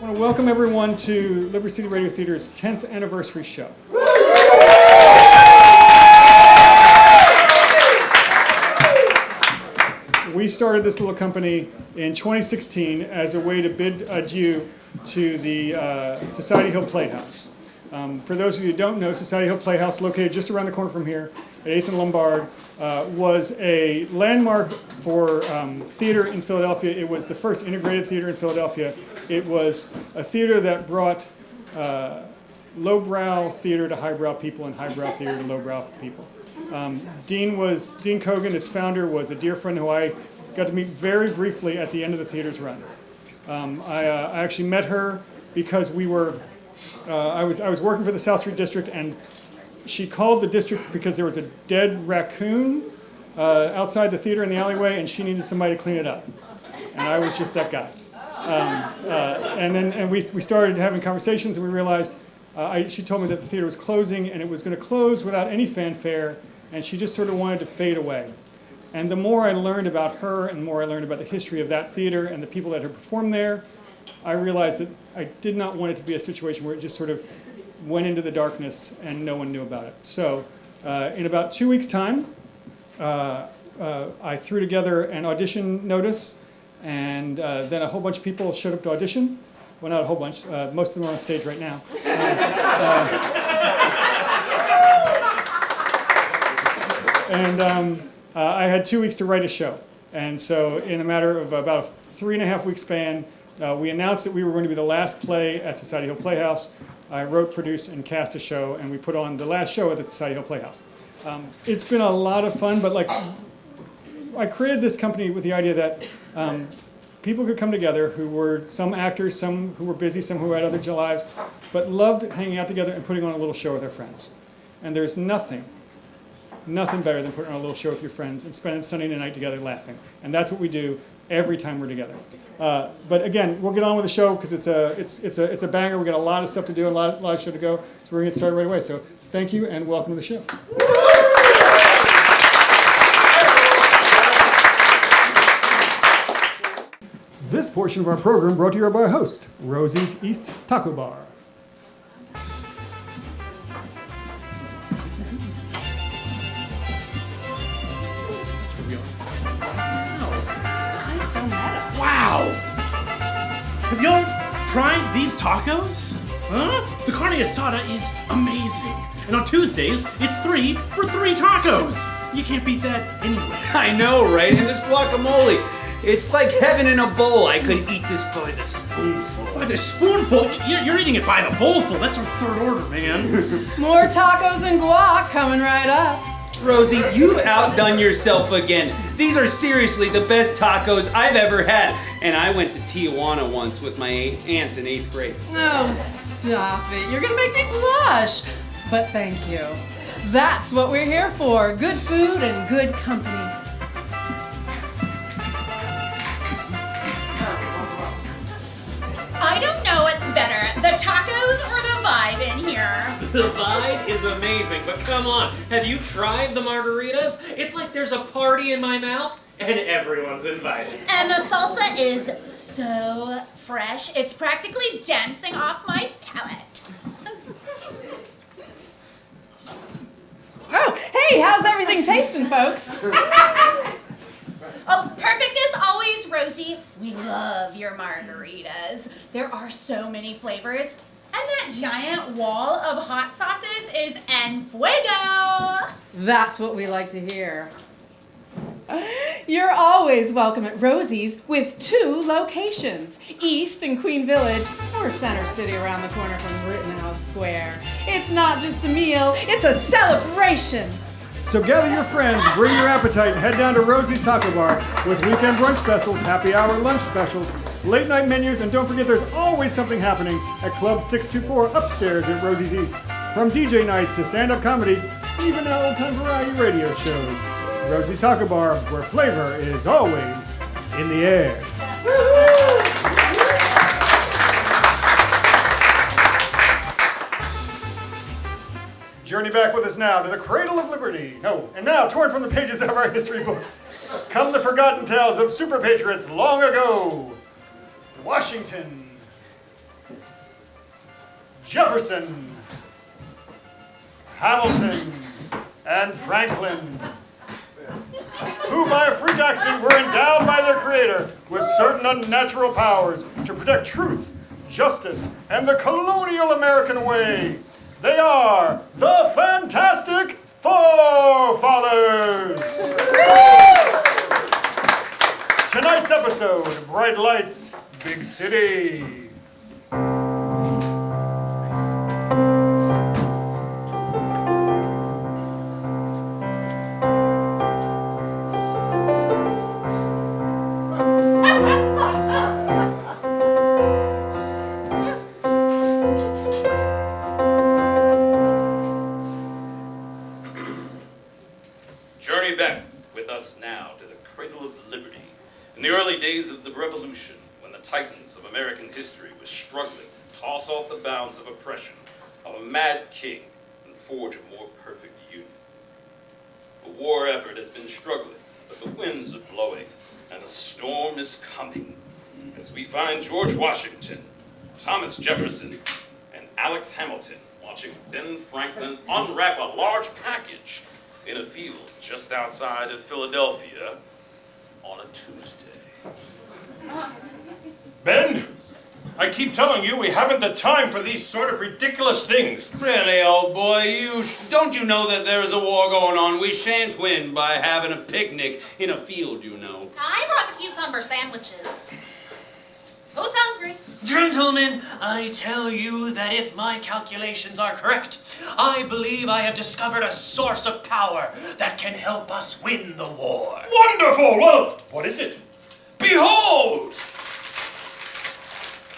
I want to welcome everyone to Liberty City Radio Theater's 10th anniversary show. We started this little company in 2016 as a way to bid adieu to the Society Hill Playouse. For those of you who don't know, Society Hill Playouse, located just around the corner from here at 8th and Lombard, was a landmark for theater in Philadelphia. It was the first integrated theater in Philadelphia. It was a theater that brought lowbrow theater to highbrow people and highbrow theater to lowbrow people. Dean Kogan, its founder, was a dear friend who I got to meet very briefly at the end of the theater's run. I actually met her because we were, I was working for the South Street District, and she called the district because there was a dead raccoon outside the theater in the alleyway, and she needed somebody to clean it up. And I was just that guy. And we started having conversations, and we realized she told me that the theater was closing, and it was going to close without any fanfare, and she just sort of wanted to fade away. And the more I learned about her, and the more I learned about the history of that theater and the people that had performed there, I realized that I did not want it to be a situation where it just sort of went into the darkness and no one knew about it. So in about 2 weeks' time, I threw together an audition notice, and then a whole bunch of people showed up to audition. Well, not a whole bunch. Most of them are on stage right now. I had 2 weeks to write a show. And so in a matter of about a 3.5 week span, we announced that we were going to be the last play at Society Hill Playhouse. I wrote, produced, and cast a show, and we put on the last show at the Society Hill Playhouse. It's been a lot of fun, but I created this company with the idea that people could come together who were some actors, some who were busy, some who had other lives, but loved hanging out together and putting on a little show with their friends. And there's nothing better than putting on a little show with your friends and spending Sunday night together laughing. And that's what we do every time we're together. But again, we'll get on with the show because it's a banger. We got a lot of stuff to do and a lot of show to go. So we're gonna get started right away. So thank you and welcome to the show. This portion of our program brought to you by our host, Rosie's East Taco Bar. Wow! Have y'all tried these tacos? Huh? The carne asada is amazing. And on Tuesdays, it's 3 for 3 tacos. You can't beat that anywhere. I know, right? And this guacamole, it's like heaven in a bowl. I could eat this by the spoonful. By the spoonful? You're eating it by the bowlful. That's our third order, man. More tacos and guac coming right up. Rosie, you've outdone yourself again. These are seriously the best tacos I've ever had. And I went to Tijuana once with my aunt in 8th grade. Oh, stop it. You're gonna make me blush. But thank you. That's what we're here for. Good food and good company. I don't know what's better, the tacos or the vibe in here. The vibe is amazing, but come on, have you tried the margaritas? It's like there's a party in my mouth and everyone's invited. And the salsa is so fresh, it's practically dancing off my palate. Oh, hey, how's everything tasting, folks? Oh, perfect as always, Rosie. We love your margaritas. There are so many flavors. And that giant wall of hot sauces is en fuego. That's what we like to hear. You're always welcome at Rosie's with 2 locations, East and Queen Village, or Center City around the corner from Rittenhouse Square. It's not just a meal, it's a celebration. So gather your friends, bring your appetite, and head down to Rosie's Taco Bar with weekend brunch specials, happy hour lunch specials, late night menus, and don't forget there's always something happening at Club 624 upstairs at Rosie's East. From DJ nights to stand-up comedy, even old-time variety radio shows. Rosie's Taco Bar, where flavor is always in the air. Journey back with us now to the cradle of liberty. And now torn from the pages of our history books, come the forgotten tales of super patriots long ago. Washington. Jefferson, Hamilton, and Franklin, who by a freak accident were endowed by their creator with certain unnatural powers to protect truth, justice, and the colonial American way. They are the Fantastic Forefathers. Tonight's episode, Bright Lights, Big City. Journey back with us now to the cradle of liberty. In the early days of the Revolution, when the titans of American history were struggling to toss off the bounds of oppression of a mad king and forge a more perfect union. The war effort has been struggling, but the winds are blowing and a storm is coming as we find George Washington, Thomas Jefferson, and Alex Hamilton watching Ben Franklin unwrap a large package in a field just outside of Philadelphia on a Tuesday. Ben, I keep telling you we haven't the time for these sort of ridiculous things. Really, old boy, don't you know that there is a war going on? We shan't win by having a picnic in a field, you know. I brought the cucumber sandwiches. Who's hungry? Gentlemen, I tell you that if my calculations are correct, I believe I have discovered a source of power that can help us win the war. Wonderful! Well, what is it? Behold!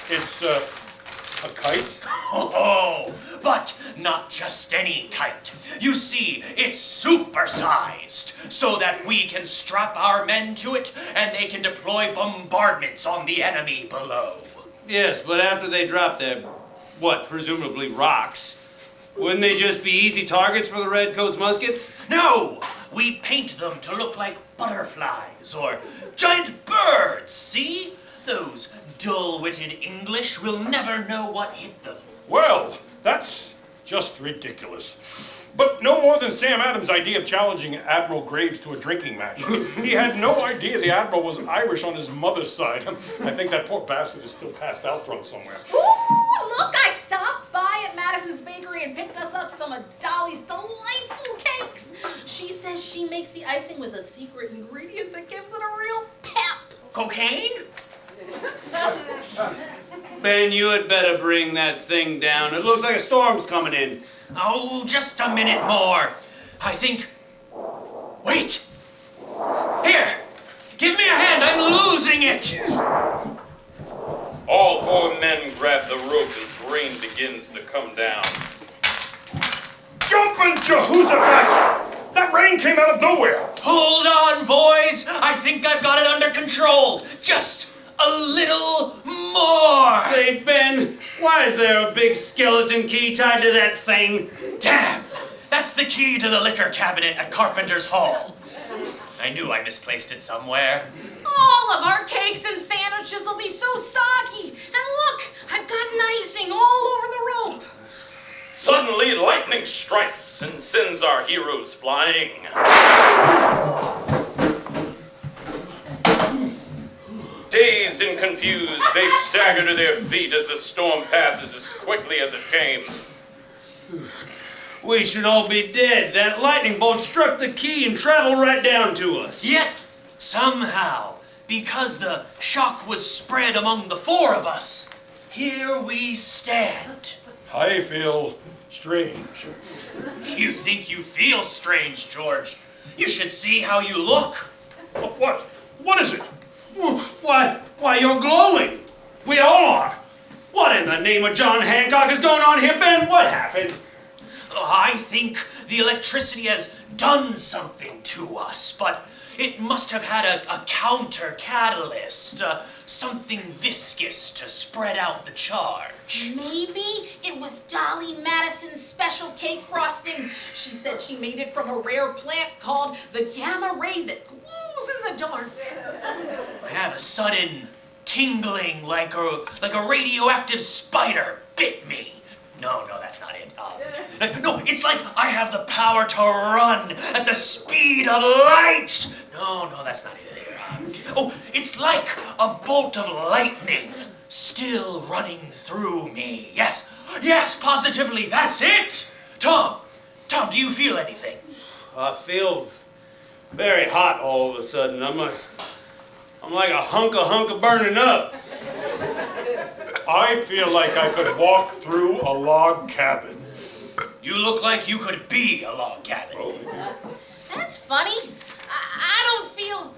It's, a kite? Oh, but not just any kite. You see, it's supersized, so that we can strap our men to it and they can deploy bombardments on the enemy below. Yes, but after they drop their, presumably rocks, wouldn't they just be easy targets for the Redcoats' muskets? No! We paint them to look like butterflies or giant birds, see? Those dull-witted English will never know what hit them. Well, that's just ridiculous. But no more than Sam Adams' idea of challenging Admiral Graves to a drinking match. He had no idea the Admiral was Irish on his mother's side. I think that poor bastard is still passed out drunk somewhere. Ooh, look, I stopped by at Madison's Bakery and picked us up some of Dolly's delightful cakes. She says she makes the icing with a secret ingredient that gives it a real pep. Cocaine? Ben, you had better bring that thing down. It looks like a storm's coming in. Oh, just a minute more. I think... Wait! Here! Give me a hand, I'm losing it! All four men grab the rope as rain begins to come down. Jumpin' Jehoshaphat! That rain came out of nowhere! Hold on, boys! I think I've got it under control. Just a little more! Say, Ben, why is there a big skeleton key tied to that thing? Damn! That's the key to the liquor cabinet at Carpenter's Hall. I knew I misplaced it somewhere. All of our cakes and sandwiches will be so soggy. And look, I've gotten icing all over the rope. Suddenly, lightning strikes and sends our heroes flying. Dazed and confused, they stagger to their feet as the storm passes as quickly as it came. We should all be dead. That lightning bolt struck the key and traveled right down to us. Yet, somehow, because the shock was spread among the four of us, here we stand. I feel strange. You think you feel strange, George? You should see how you look. What? What is it? Why, you're glowing. We all are. What in the name of John Hancock is going on here, Ben? What happened? I think the electricity has done something to us, but it must have had a counter catalyst, something viscous to spread out the charge. Maybe it was Dolly Madison's special cake frosting. She said she made it from a rare plant called the gamma ray that glows in the dark. I have a sudden tingling like a radioactive spider bit me. No, that's not it. No, it's like I have the power to run at the speed of light. No, that's not it either. It's like a bolt of lightning still running through me. Yes, positively, that's it. Tom, do you feel anything? I feel very hot all of a sudden. I'm like a hunk of burning up. I feel like I could walk through a log cabin. You look like you could be a log cabin. That's funny. I don't feel...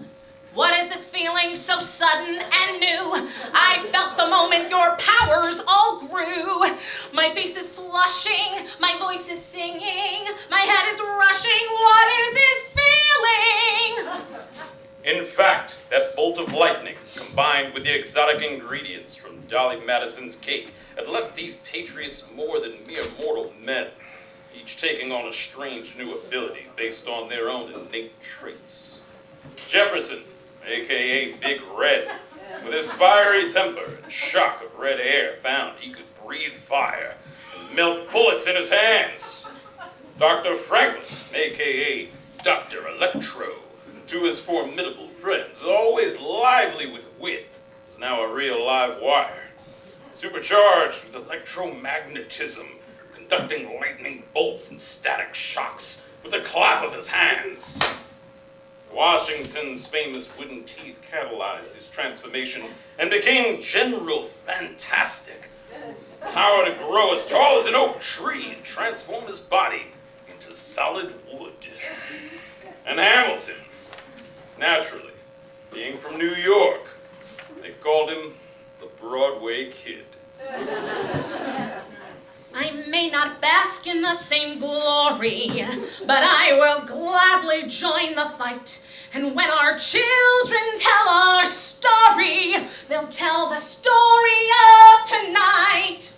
What is this feeling so sudden and new? I felt the moment your powers all grew. My face is flushing, my voice is singing, my head is rushing. What is this feeling? In fact, that bolt of lightning, combined with the exotic ingredients from Dolly Madison's cake, had left these patriots more than mere mortal men, each taking on a strange new ability based on their own innate traits. Jefferson, a.k.a. Big Red, with his fiery temper and shock of red air, found he could breathe fire and melt bullets in his hands. Dr. Franklin, a.k.a. Dr. Electro, to his formidable friends, always lively with wit, is now a real live wire, supercharged with electromagnetism, conducting lightning bolts and static shocks with the clap of his hands. Washington's famous wooden teeth catalyzed his transformation and became General Fantastic, power to grow as tall as an oak tree and transform his body into solid wood. And Hamilton, naturally, being from New York, they called him the Broadway Kid. I may not bask in the same glory, but I will gladly join the fight. And when our children tell our story, they'll tell the story of tonight.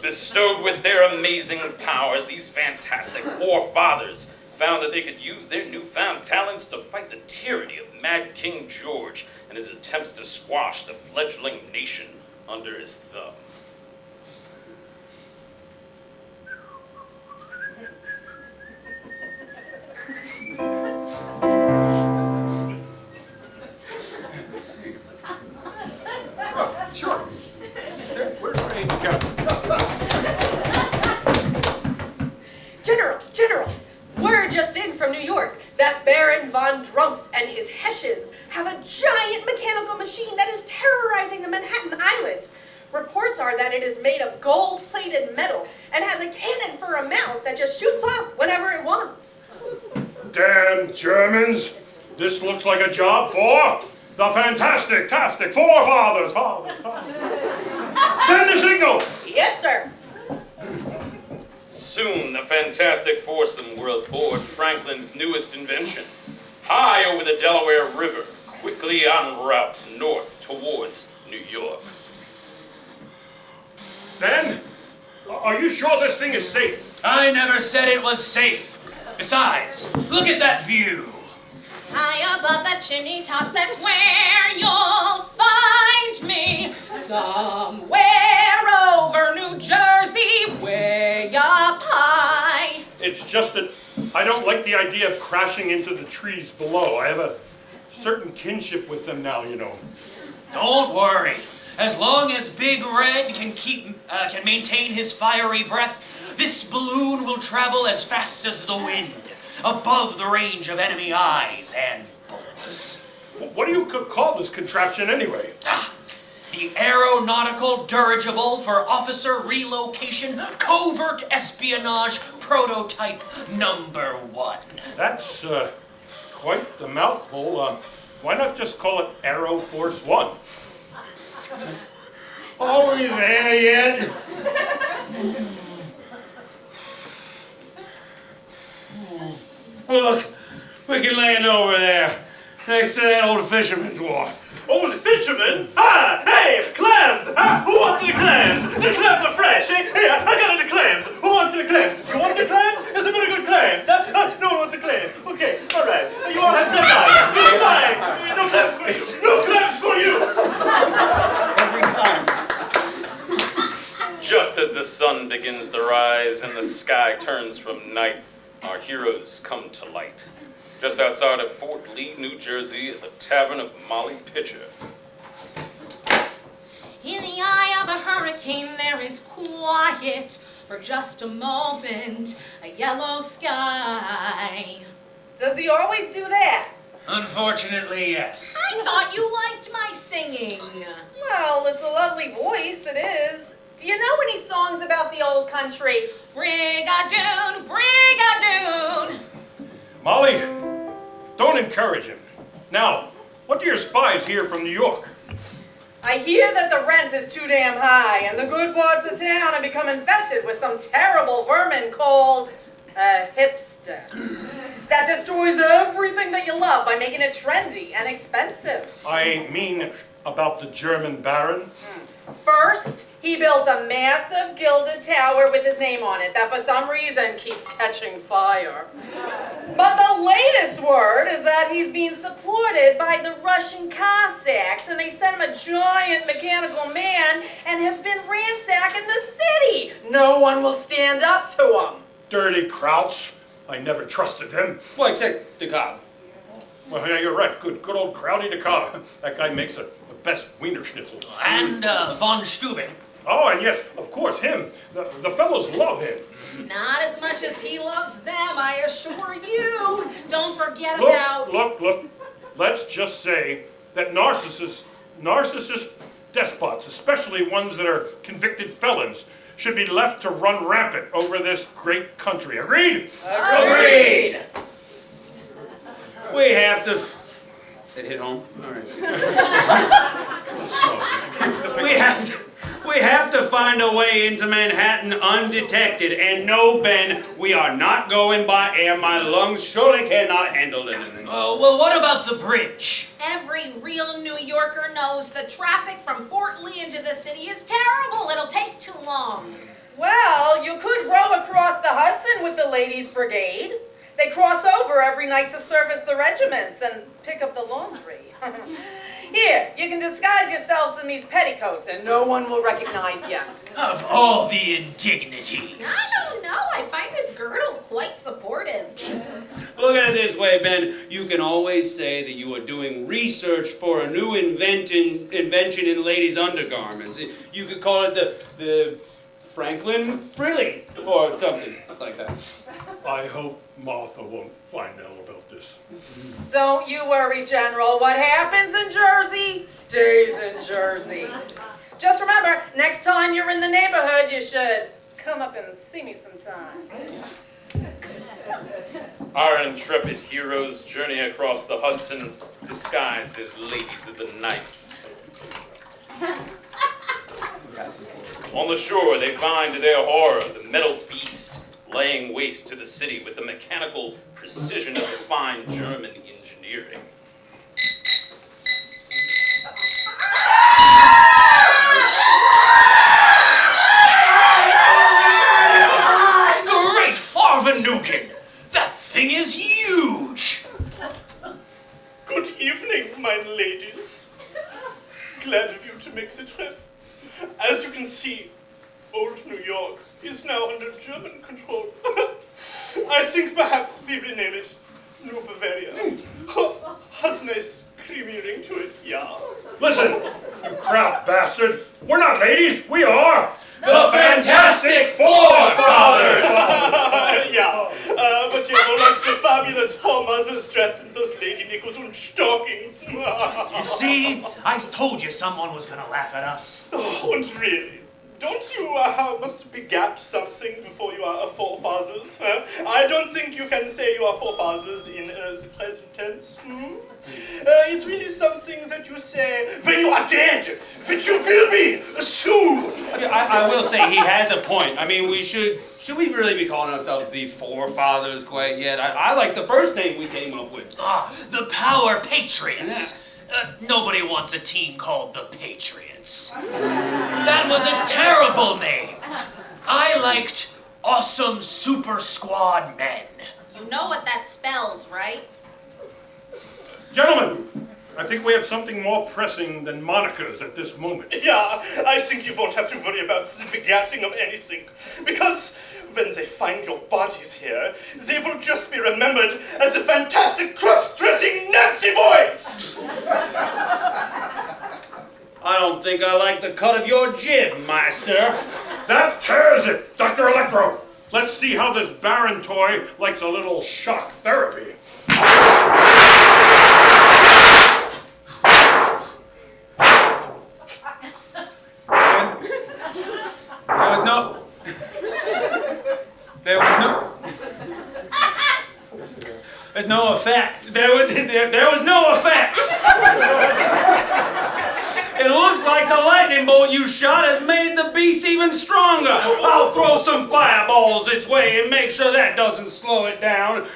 Bestowed with their amazing powers, these fantastic forefathers found that they could use their newfound talents to fight the tyranny of Mad King George and his attempts to squash the fledgling nation under his thumb. Sure. Where's Range Captain? General, word just in from New York that Baron von Drumpf and his Hessians have a giant mechanical machine that is terrorizing the Manhattan Island. Reports are that it is made of gold-plated metal and has a cannon for a mouth that just shoots off whenever it wants. Damn Germans! This looks like a job for the fantastic forefathers. Send the signal! Yes, sir. Soon, the Fantastic Foursome were aboard Franklin's newest invention, high over the Delaware River, quickly en route north towards New York. Ben, are you sure this thing is safe? I never said it was safe. Besides, look at that view. High above the chimney tops, that's where you'll find me. Somewhere over New Jersey, way up high. It's just that I don't like the idea of crashing into the trees below. I have a certain kinship with them now, you know. Don't worry. As long as Big Red can maintain his fiery breath, this balloon will travel as fast as the wind, above the range of enemy eyes and bullets. What do you call this contraption anyway? The Aeronautical Dirigible for Officer Relocation Covert Espionage Prototype number 1. That's quite the mouthful. Why not just call it Aero Force 1? Are we there yet? Look, we can land over there, next to that old fisherman's wharf. Old fisherman? Ah, hey, clams! Ah, who wants any clams? The clams are fresh. Hey, I got any clams. Who wants any clams? You want any clams? There's some very good clams. No one wants a clam. Okay, all right. You all have standby. Goodbye. No clams for you. No clams for you. Every time. Just Just as the sun begins to rise and the sky turns from night, our heroes come to light. Just outside of Fort Lee, New Jersey, at the Tavern of Molly Pitcher. In the eye of the hurricane there is quiet for just a moment, a yellow sky. Does he always do that? Unfortunately, yes. I thought you liked my singing. Well, it's a lovely voice, it is. Do you know any songs about the old country? Brigadoon, Brigadoon. Molly, don't encourage him. Now, what do your spies hear from New York? I hear that the rent is too damn high, and the good parts of town have become infested with some terrible vermin called a hipster. That destroys everything that you love by making it trendy and expensive. I mean about the German Baron. First, he built a massive gilded tower with his name on it that for some reason keeps catching fire. But the latest word is that he's being supported by the Russian Cossacks, and they sent him a giant mechanical man and has been ransacking the city. No one will stand up to him. Dirty Krauts. I never trusted him. Well, except the Cobb. Well, yeah, you're right. Good old Crowdy de Cobb. That guy makes the best Wiener Schnitzel. And von Steuben. Oh, and yes, of course, him. The fellows love him. Not as much as he loves them, I assure you. Don't forget about... Look. Let's just say that narcissist despots, especially ones that are convicted felons, should be left to run rampant over this great country. Agreed? Agreed. We have to... It hit home? All right. We have to find a way into Manhattan undetected. And no, Ben, we are not going by air. My lungs surely cannot handle anything. Well, what about the bridge? Every real New Yorker knows the traffic from Fort Lee into the city is terrible. It'll take too long. Well, you could row across the Hudson with the Ladies' Brigade. They cross over every night to service the regiments and pick up the laundry. Here, you can disguise yourselves in these petticoats and no one will recognize you. Of all the indignities. I don't know. I find this girdle quite supportive. Look at it this way, Ben. You can always say that you are doing research for a new invention in ladies' undergarments. You could call it the Franklin Frilly or something like that. I hope Martha won't find out about this. Don't you worry, General. What happens in Jersey stays in Jersey. Just remember, next time you're in the neighborhood, you should come up and see me sometime. Our intrepid heroes journey across the Hudson disguised as ladies of the night. On the shore, they find to their horror the metal beast laying waste to the city with the mechanical precision of fine German engineering. Great Farvanukin! That thing is huge! Good evening, my ladies. Glad of you to make the trip. As you can see, old New York is now under German control. I think perhaps we will name it New Bavaria. Has a nice creamy ring to it, yeah? Listen, you crowd bastard. We're not ladies, we are The Fantastic Four Fathers! Yeah, but you're more like the fabulous four mothers dressed in those Lady Nicholson stockings. You see, I told you someone was gonna laugh at us. Oh, and really? Don't you must begat something before you are forefathers? Huh? I don't think you can say you are forefathers in the present tense. It's really something that you say when you are dead, which you will be soon. I will say he has a point. I mean, should we really be calling ourselves the Forefathers quite yet? I like the first name we came up with. The Power Patriots. Nobody wants a team called the Patriots. That was a terrible name. I liked Awesome Super Squad Men. You know what that spells, right? Gentlemen, I think we have something more pressing than monikers at this moment. Yeah, I think you won't have to worry about the begatting of anything. Because when they find your bodies here, they will just be remembered as the fantastic cross-dressing Nazi boys! I don't think I like the cut of your jib, Master. That tears it, Dr. Electro. Let's see how this Baron toy likes a little shock therapy. There's no effect. There was no effect. It looks like the lightning bolt you shot has made the beast even stronger. I'll throw some fireballs its way and make sure that doesn't slow it down.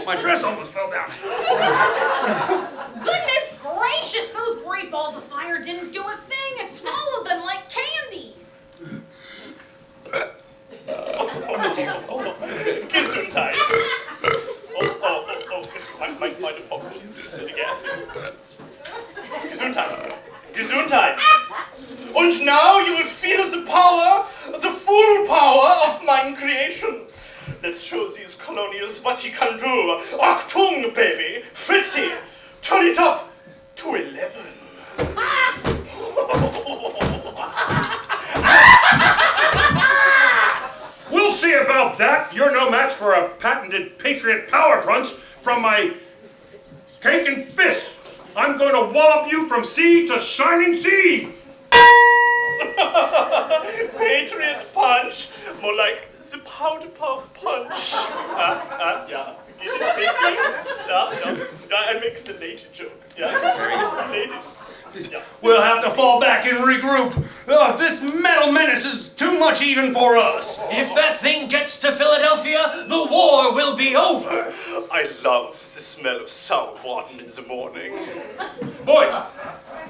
My dress almost fell down. Goodness gracious, those great balls of fire didn't do a thing. It swallowed them like candy. Gesundheit. My apologies. It's very gassy. Gesundheit. Gesundheit. And now you will feel the power, the full power of my creation. Let's show these colonials what he can do. Achtung, baby. Fritzy. Turn it up to 11. We'll see about that. You're no match for a patented Patriot power punch from my cake and fist. I'm going to wallop you from sea to shining sea. Patriot punch. More like the powder puff punch. Yeah. You did Fritzy? Yeah, I make the lady joke. Yeah, the ladies. Yeah. We'll have to fall back and regroup. This metal menace is too much even for us. If that thing gets to Philadelphia, the war will be over. I love the smell of sour water in the morning. Boys,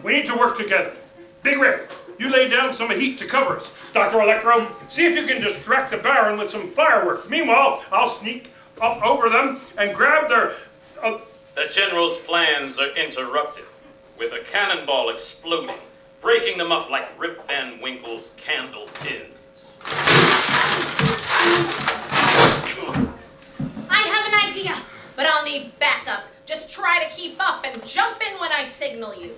we need to work together. Big Rick, you lay down some heat to cover us. Dr. Electro, see if you can distract the Baron with some fireworks. Meanwhile, I'll sneak up over them and grab their... The General's plans are interrupted, with a cannonball exploding, breaking them up like Rip Van Winkle's candle pins. I have an idea, but I'll need backup. Just try to keep up and jump in when I signal you.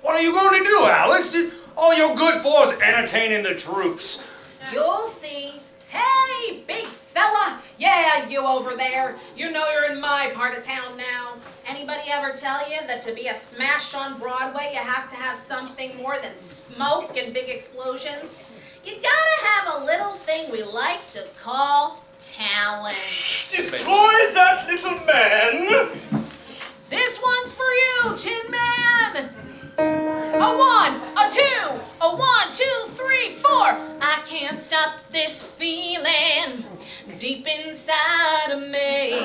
What are you going to do, Alex? All you're good for is entertaining the troops. You'll see. Hey, big fella. Yeah, you over there. You know you're in my part of town now. Anybody ever tell you that to be a smash on Broadway, you have to have something more than smoke and big explosions? You gotta have a little thing we like to call talent. Destroy that little man! This one's for you, Tin Man! A 1, a 2, a 1, 2, 3, 4. I can't stop this feeling deep inside of me.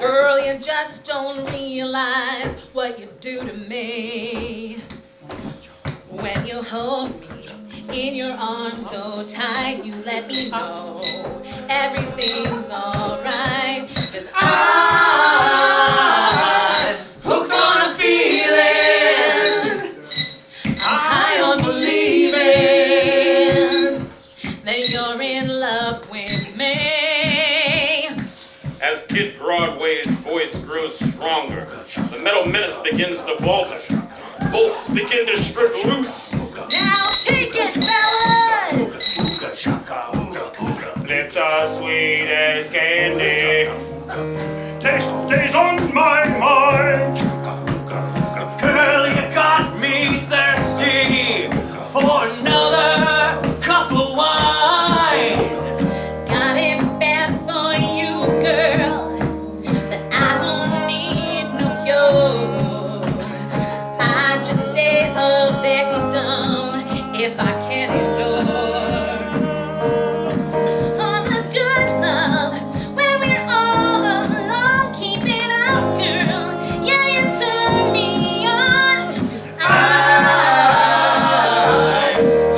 Girl, you just don't realize what you do to me. When you hold me in your arms so tight, you let me know everything's alright. 'Cause I'm hooked on a feeling. I'm high on believing that you're in love with me. As Kid Broadway's voice grows stronger, the metal menace begins to falter. Bolts begin to strip loose. Now take it, fellas! Lips are sweet as candy. Taste stays on my mind. Girl, you got me thirsty for another cup of wine. Got it bad for you, girl, but I don't need no cure. I just stay a victim if I can endure. All the good love where we're all alone, keep it up, girl. Yeah, you turn me on. I'm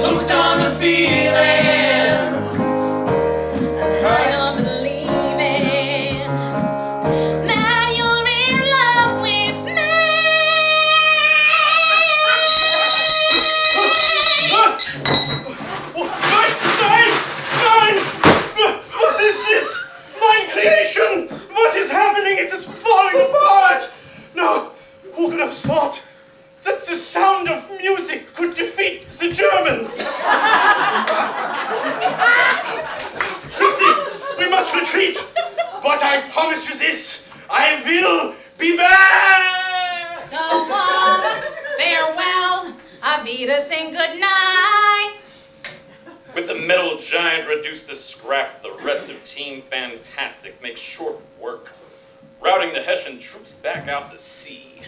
hooked on the feeling. I'm high on believing to this. I will be back. So long, farewell, Avita, saying good night. With the metal giant reduced to scrap, the rest of Team Fantastic makes short work, routing the Hessian troops back out to sea.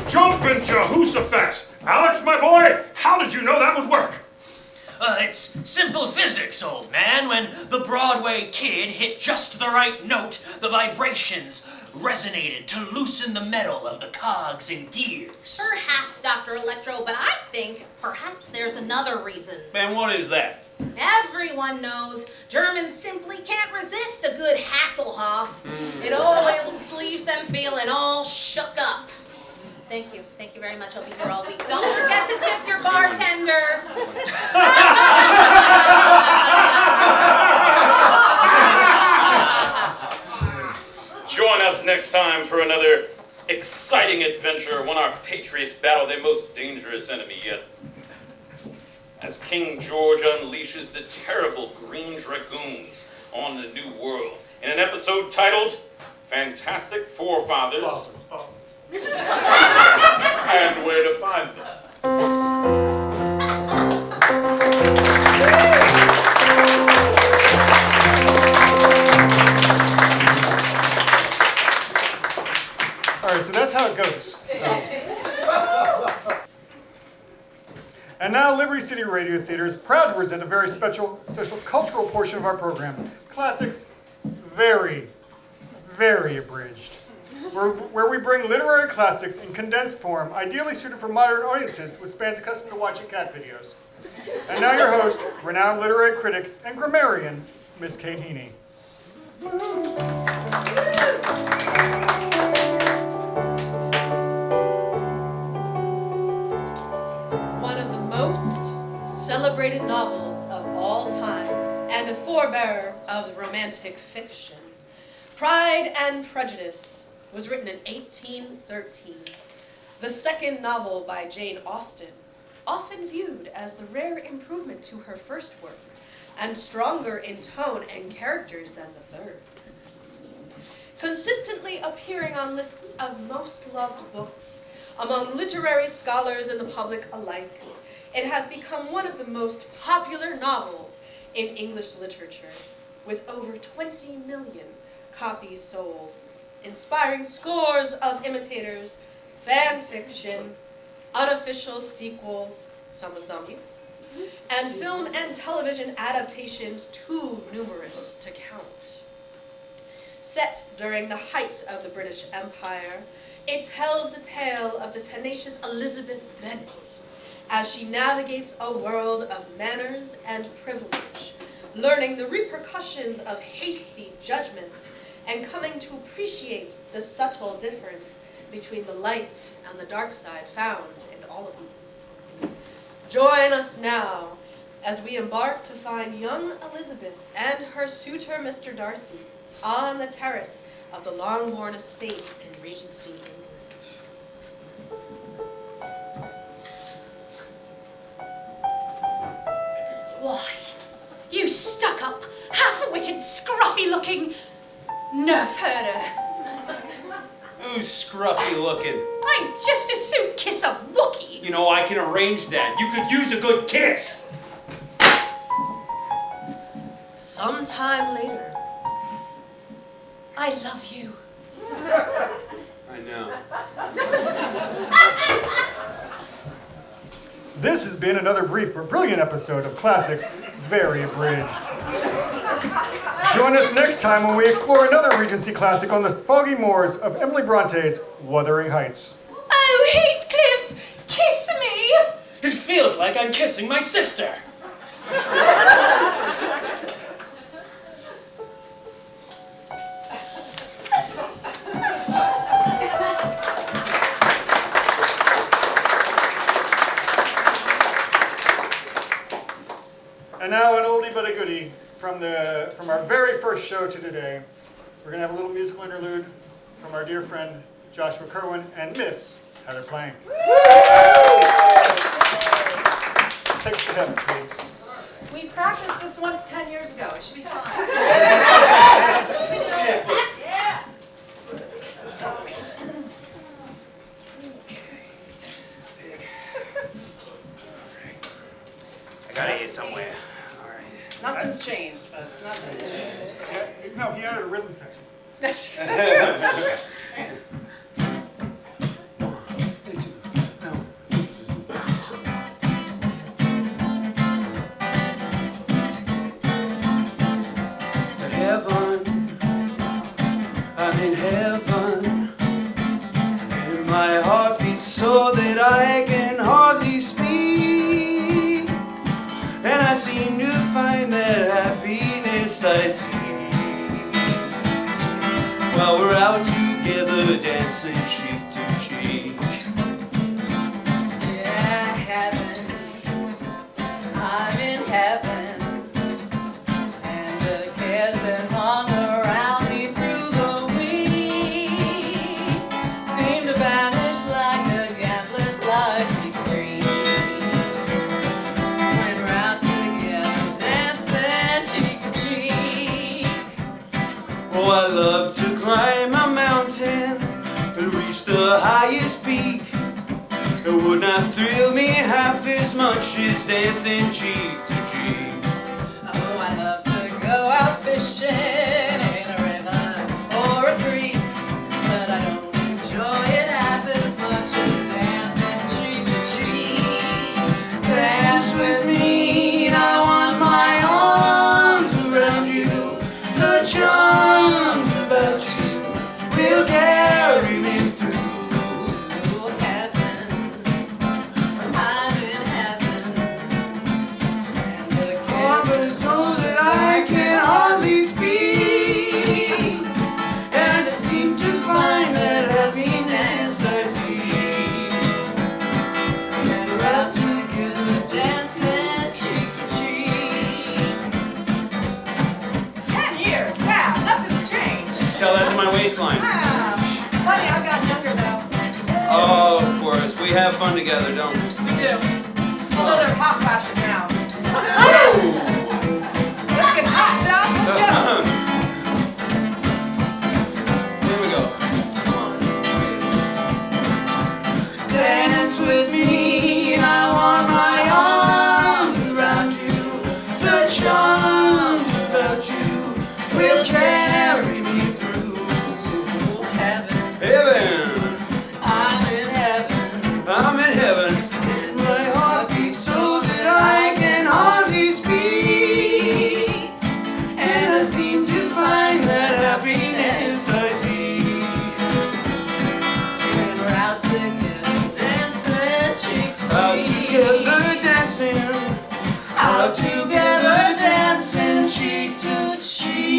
Jumpin' Jehoshaphat! Alex, my boy, how did you know that would work? It's simple physics, old man. When the Broadway kid hit just the right note, the vibrations resonated to loosen the metal of the cogs and gears. Perhaps, Dr. Electro, but I think perhaps there's another reason. And what is that? Everyone knows Germans simply can't resist a good Hasselhoff. It always leaves them feeling all shook up. Thank you very much. I'll be here all week. Don't forget to tip your bartender. Join us next time for another exciting adventure when our patriots battle their most dangerous enemy yet. As King George unleashes the terrible Green Dragoons on the New World in an episode titled Fantastic Forefathers and Where to Find Them. All right, so that's how it goes. And now Liberty City Radio Theater is proud to present a very special cultural portion of our program. Classics, very, very abridged. Where we bring literary classics in condensed form, ideally suited for modern audiences with spans accustomed to watching cat videos. And now your host, renowned literary critic and grammarian, Miss Kate Heaney. One of the most celebrated novels of all time and a forebearer of romantic fiction, Pride and Prejudice, was written in 1813. The second novel by Jane Austen, often viewed as the rare improvement to her first work, and stronger in tone and characters than the third. Consistently appearing on lists of most loved books among literary scholars and the public alike, it has become one of the most popular novels in English literature, with over 20 million copies sold, inspiring scores of imitators, fan fiction, unofficial sequels, some with zombies, and film and television adaptations too numerous to count. Set during the height of the British Empire, it tells the tale of the tenacious Elizabeth Bennet as she navigates a world of manners and privilege, learning the repercussions of hasty judgments and coming to appreciate the subtle difference between the light and the dark side found in all of us. Join us now as we embark to find young Elizabeth and her suitor, Mr. Darcy, on the terrace of the Longbourn estate in Regency, England. Why, you stuck-up, half-witted, scruffy-looking nerf herder. Who's scruffy looking? I'd just as soon kiss a Wookiee. You know, I can arrange that. You could use a good kiss. Sometime later. I love you. I know. This has been another brief but brilliant episode of Classics Very Abridged. Join us next time when we explore another Regency classic on the foggy moors of Emily Bronte's Wuthering Heights. Oh, Heathcliff, kiss me. It feels like I'm kissing my sister. And now an oldie but a goodie from our very first show to today. We're gonna have a little musical interlude from our dear friend Joshua Kirwin and Miss Heather Plain. Take us to heaven, please. We practiced this once 10 years ago. It should be fine. out of here somewhere. All right. Nothing's changed, folks. Nothing's changed. No, he added a rhythm section. That's true. Heaven, I'm in heaven, and my heart beats so that I can hardly speak, and I seem to find that happiness I see, while we're out together dancing cheek to cheek. Yeah, heaven. I'm in heaven. That hung around me through the week seemed to vanish like a gambler's lucky streak. When we're out together dancing cheek to cheek. Oh, I love to climb a mountain and reach the highest peak. It would not thrill me half as much as dancing cheek to cheek. Oh, I love to go out fishing in a river or a creek, but I don't enjoy it half as much as dancing cheek to cheek. Dance with me, I want my arms around you. The charms about you will carry me through. To heaven, I'm in heaven, and the Others know that I can hardly speak, and I seem to find that happiness I see. and we're out together dancing cheek to cheek. 10 years, wow, nothing's changed. Tell that to my waistline. Ah, funny, I've gotten younger though. Oh, of course. We have fun together, don't we? We do. Although there's hot flashes now. Let's get hot, John. Let's go. Here we go. Dance with me, I want my arms around you. The charms about you will carry me through. To heaven, Heaven, I'm in heaven. I'm in heaven. And my heart beats so that I can hardly speak, and I seem to find that happiness I see. And we're out together dancing cheek to Out cheek. together dancing, Out together dancing cheek to cheek.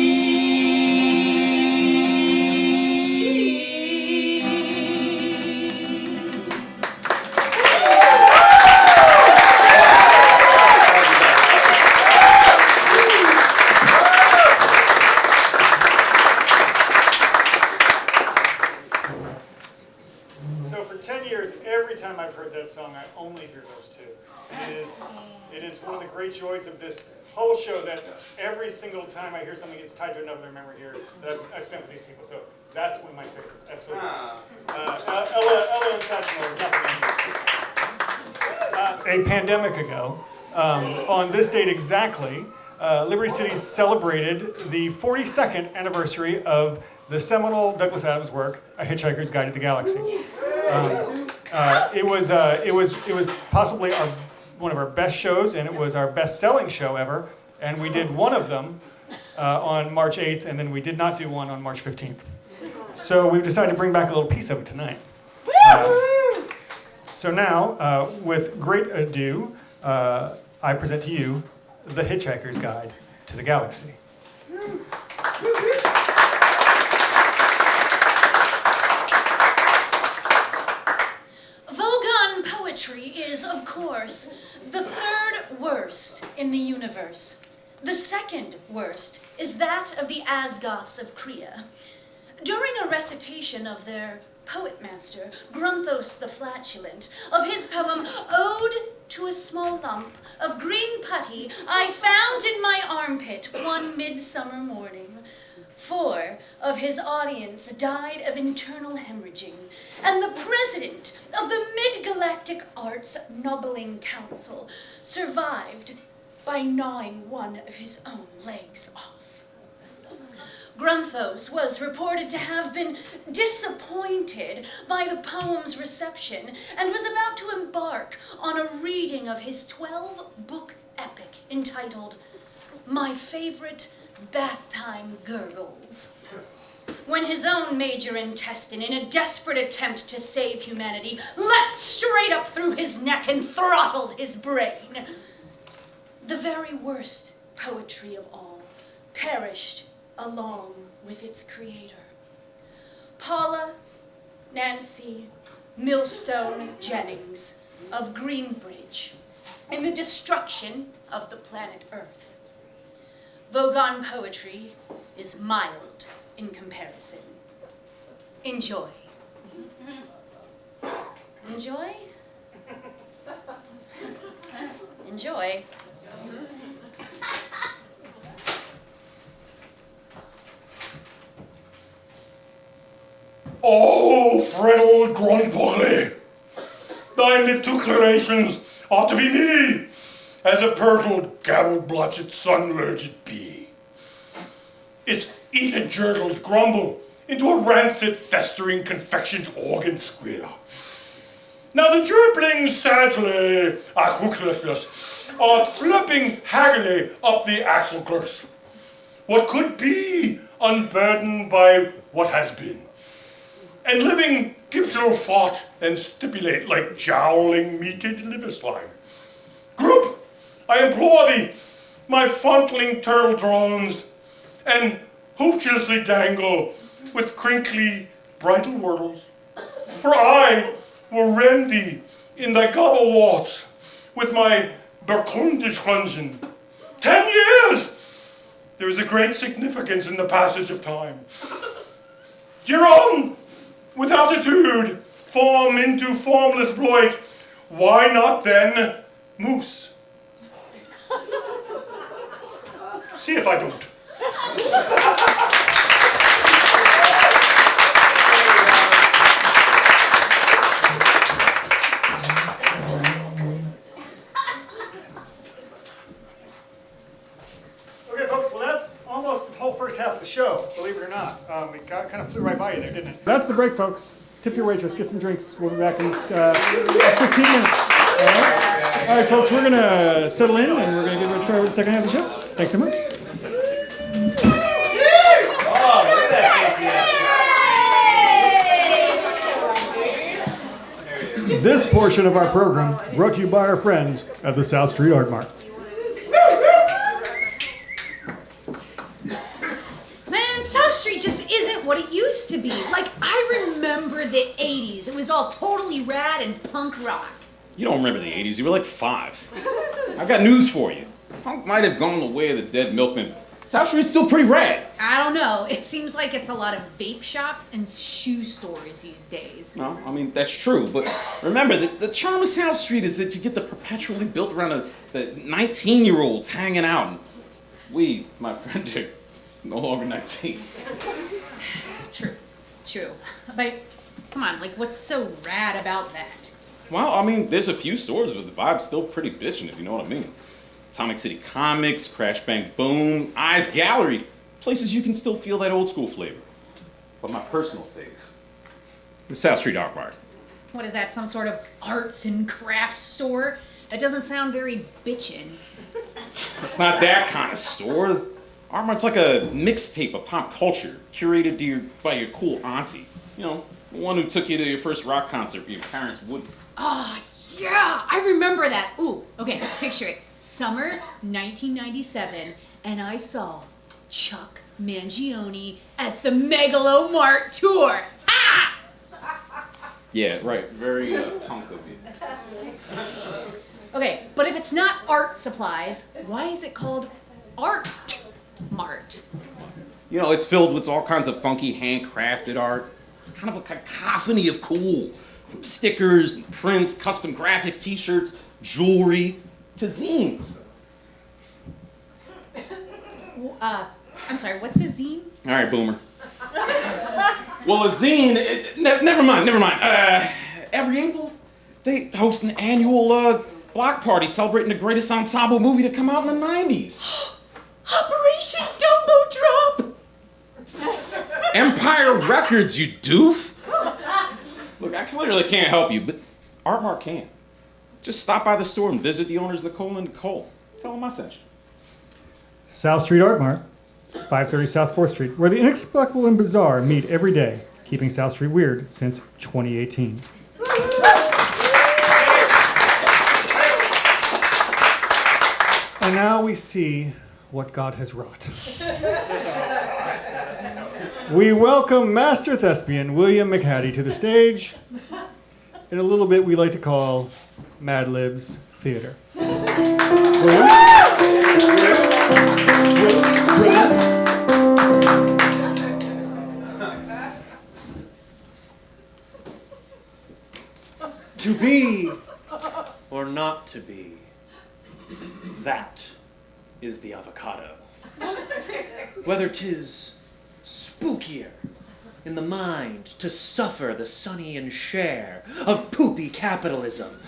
So for 10 years, every time I've heard that song, I only hear those two. And it is one of the great joys of this whole show that every single time I hear something, it's tied to another memory here that I spent with these people. So that's one of my favorites, absolutely. Ella and Satchmo are nothing. A pandemic ago, on this date exactly, Liberty City celebrated the 42nd anniversary of the seminal Douglas Adams work, A Hitchhiker's Guide to the Galaxy. It was possibly one of our best shows, and it was our best-selling show ever. And we did one of them on March 8th, and then we did not do one on March 15th. So we've decided to bring back a little piece of it tonight. So now, with great ado, I present to you The Hitchhiker's Guide to the Galaxy. Vogon poetry is, of course, the third worst in the universe. The second worst is that of the Asgoths of Krea. During a recitation of their poet master, Grunthos the Flatulent, of his poem Ode to a Small Lump of Green Putty I Found in My Armpit One Midsummer Morning, 4 of his audience died of internal hemorrhaging, and the president of the Mid-Galactic Arts Nobbling Council survived by gnawing one of his own legs off. Grunthos was reported to have been disappointed by the poem's reception and was about to embark on a reading of his 12-book epic entitled My Favorite Bath Time Gurgles, when his own major intestine, in a desperate attempt to save humanity, leapt straight up through his neck and throttled his brain. The very worst poetry of all perished along with its creator. Paula Nancy Millstone Jennings of Greenbridge, in the destruction of the planet Earth. Vogon poetry is mild in comparison. Enjoy. Enjoy? Enjoy. Oh, Fredel Grunpugly, thy mid-declarations ought to be me, as a purtled, gabbled-blotched, sun-lurged bee. Its eaten jurtles grumble into a rancid, festering, confectioned organ squeal. Now the chirplings sadly, are slipping haggardly up the axle-curse. What could be unburdened by what has been, and living gipsel fought and stipulate like jowling meated liver slime. Group, I implore thee, my fauntling turtle drones, and hooptuously dangle with crinkly bridal wordles, for I will rend thee in thy gobble warts with my berkundish clungeon. 10 years! There is a great significance in the passage of time. Giron, with altitude, form into formless bloit, why not then moose? See if I don't. Okay, folks, well, that's almost the whole first half of the show, believe it or not. It kind of flew right by you there, didn't it? That's the break, folks. Tip your waitress, get some drinks. We'll be back in 15 minutes. All right, folks, we're going to settle in, and we're going to get started with the second half of the show. Thanks so much. This portion of our program brought to you by our friends at the South Street Art Mart. Man, South Street just isn't what it used to be. Like, I remember the 80s. It was all totally rad and punk rock. You don't remember the 80s. You were like 5. I've got news for you. Punk might have gone the way of the dead milkman. South Street's still pretty rad. I don't know. It seems like it's a lot of vape shops and shoe stores these days. No, I mean, that's true. But remember, the charm of South Street is that you get the perpetually built around the 19-year-olds hanging out. And we, my friend, are no longer 19. True. But, come on, like, what's so rad about that? Well, I mean, there's a few stores where the vibe's still pretty bitchin', if you know what I mean. Atomic City Comics, Crash Bang Boom, Eyes Gallery. Places you can still feel that old school flavor. But my personal fave, the South Street Art Mart. What is that, some sort of arts and crafts store? That doesn't sound very bitchin'. It's not that kind of store. Art Mart's like a mixtape of pop culture, curated by your cool auntie. You know, the one who took you to your first rock concert, but your parents wouldn't. Oh, yeah, I remember that. Ooh, okay, picture it. Summer 1997, and I saw Chuck Mangione at the Megalo Mart tour. Ah! Yeah, right. Very punk of you. Okay, but if it's not art supplies, why is it called Art Mart? You know, it's filled with all kinds of funky handcrafted art. Kind of a cacophony of cool. From stickers, and prints, custom graphics, t-shirts, jewelry, to zines. I'm sorry, what's a zine? All right, boomer. Well, a zine, never mind. Every April, they host an annual block party celebrating the greatest ensemble movie to come out in the 90s. Operation Dumbo Drop! Empire Records, you doof! Look, I clearly can't help you, but Artmark can. Just stop by the store and visit the owners, Nicole and Nicole. Tell them I sent you. South Street Art Mart, 530 South 4th Street, where the inexplicable and bizarre meet every day, keeping South Street weird since 2018. And now we see what God has wrought. We welcome Master Thespian William McHattie to the stage. In a little bit, we like to call Mad Libs Theater. William? To be or not to be, that is the avocado. Whether 'tis spookier in the mind to suffer the sunny and share of poopy capitalism,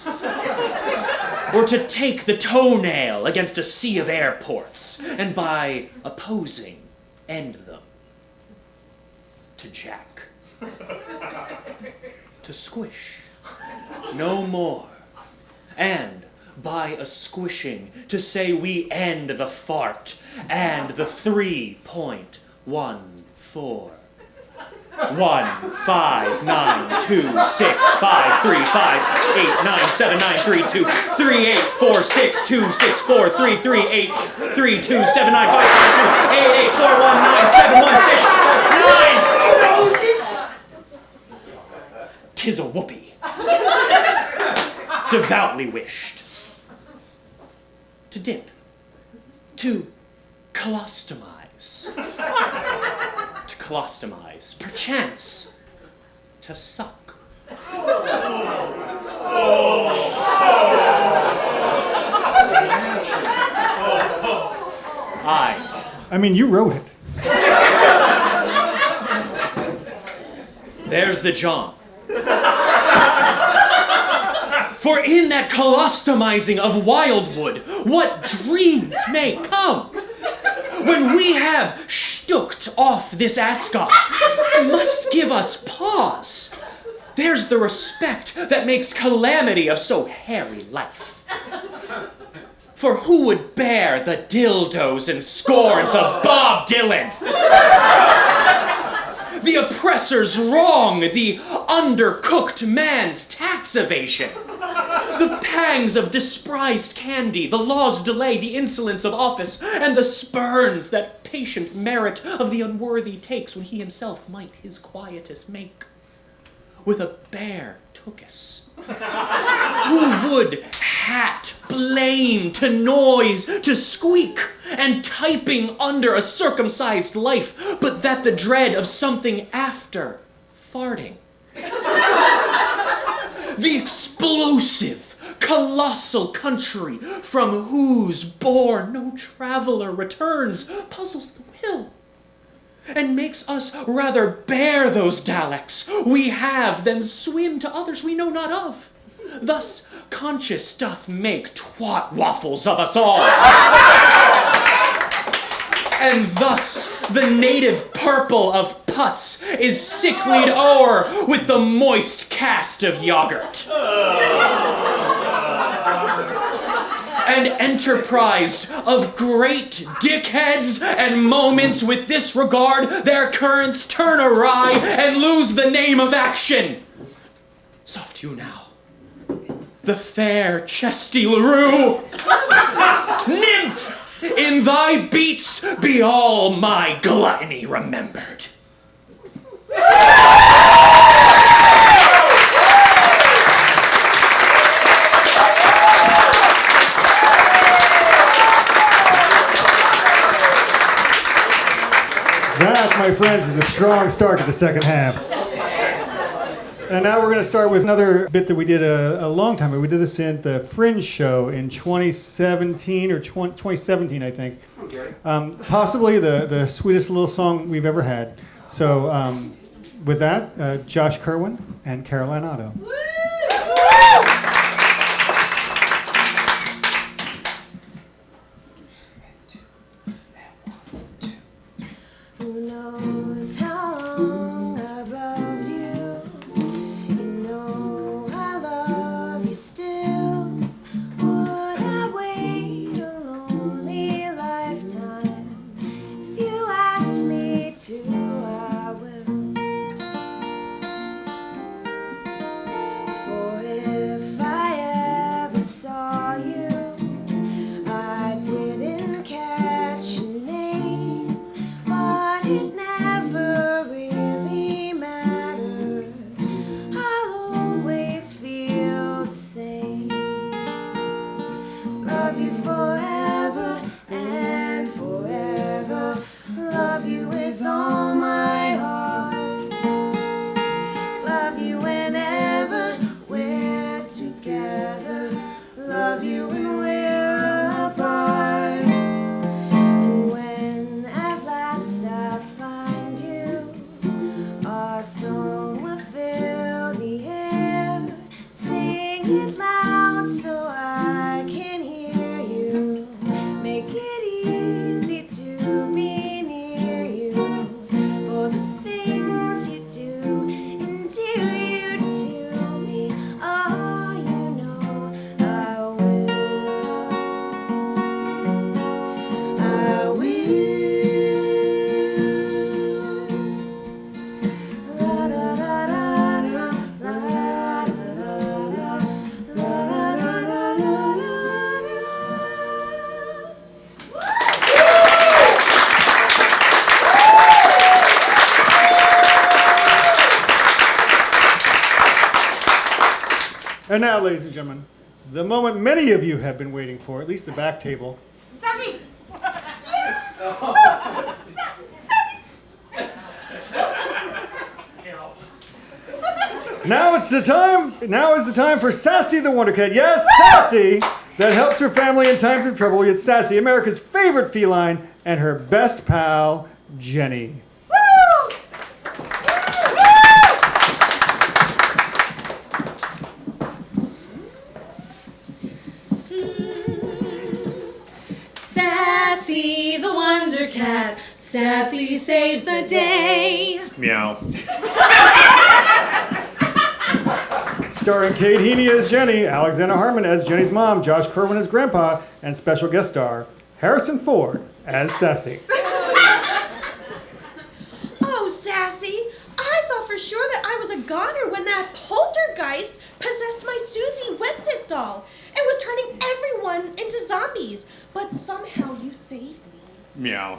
or to take the toenail against a sea of airports and by opposing end them, to jack, to squish, no more, and by a squishing to say we end the fart and the 3.14. 1, 5, 9, 2, 6, 5, 3, 5, 8, 9, 7, 9, 3, 2, 3, 8, 4, 6, 2, 6, 4, 3, 3, 8, 3, 2, 7, 9, 5, 2, 8, 8, 4, 1, 9, 7, 1, 6, 9. 'Tis a whoopee. Devoutly wished. To dip. To colostomize. To colostomize. Perchance. To suck. I mean, you wrote it. There's the John. For in that colostomizing of Wildwood, what dreams may come! When we have stooked off this ascot, must give us pause. There's the respect that makes calamity of so hairy life. For who would bear the dildos and scorns of Bob Dylan? The oppressor's wrong, the undercooked man's tax evasion. The pangs of despised candy, the law's delay, the insolence of office, and the spurns that patient merit of the unworthy takes when he himself might his quietus make. With a bare tookus. Who would hat blame to noise, to squeak, and typing under a circumcised life, but that the dread of something after farting? The explosive, colossal country from whose bourne no traveler returns puzzles the will, and makes us rather bear those Daleks we have than swim to others we know not of. Thus conscience doth make twat waffles of us all. And thus the native purple of putz is sicklied o'er with the moist cast of yogurt. And enterprised of great dickheads and moments with this regard, their currents turn awry and lose the name of action. Soft you now. The fair Chesty LaRue. Nymph, in thy beats be all my gluttony remembered. That, my friends, is a strong start to the second half. And now we're going to start with another bit that we did a long time ago. We did this in the Fringe show in 2017 or 2017, I think. Possibly the sweetest little song we've ever had. So with that, Josh Kirwin and Caroline Oddo. never saw you. I didn't catch your name, but it never really mattered. I'll always feel the same. Love you forever and forever. Love you with all my heart. Love you whenever we're together. Love you when we're apart. And when at last I find you, our song will fill the air. Sing it loud so I can hear you. Make it easy to be near you. For the things you do and do you to me, oh, you know I will. I will. La da da da da, la da da da, la da da da da da. And now, ladies and gentlemen, the moment many of you have been waiting for, at least the back table. Sassy! Now it's the time. Now is the time for Sassy the Wonder Cat. Yes, Sassy, that helps her family in times of trouble. It's Sassy, America's favorite feline, and her best pal, Jenny. Sassy the Wonder Cat. Sassy saves the day. Meow. Starring Kate Heaney as Jenny, Alexander Harmon as Jenny's mom, Josh Kirwin as Grandpa, and special guest star Harrison Ford as Sassy. Oh, Sassy, I thought for sure that I was a goner when that poltergeist possessed my Susie Wetsit doll and was turning everyone into zombies. But somehow you saved me. Meow.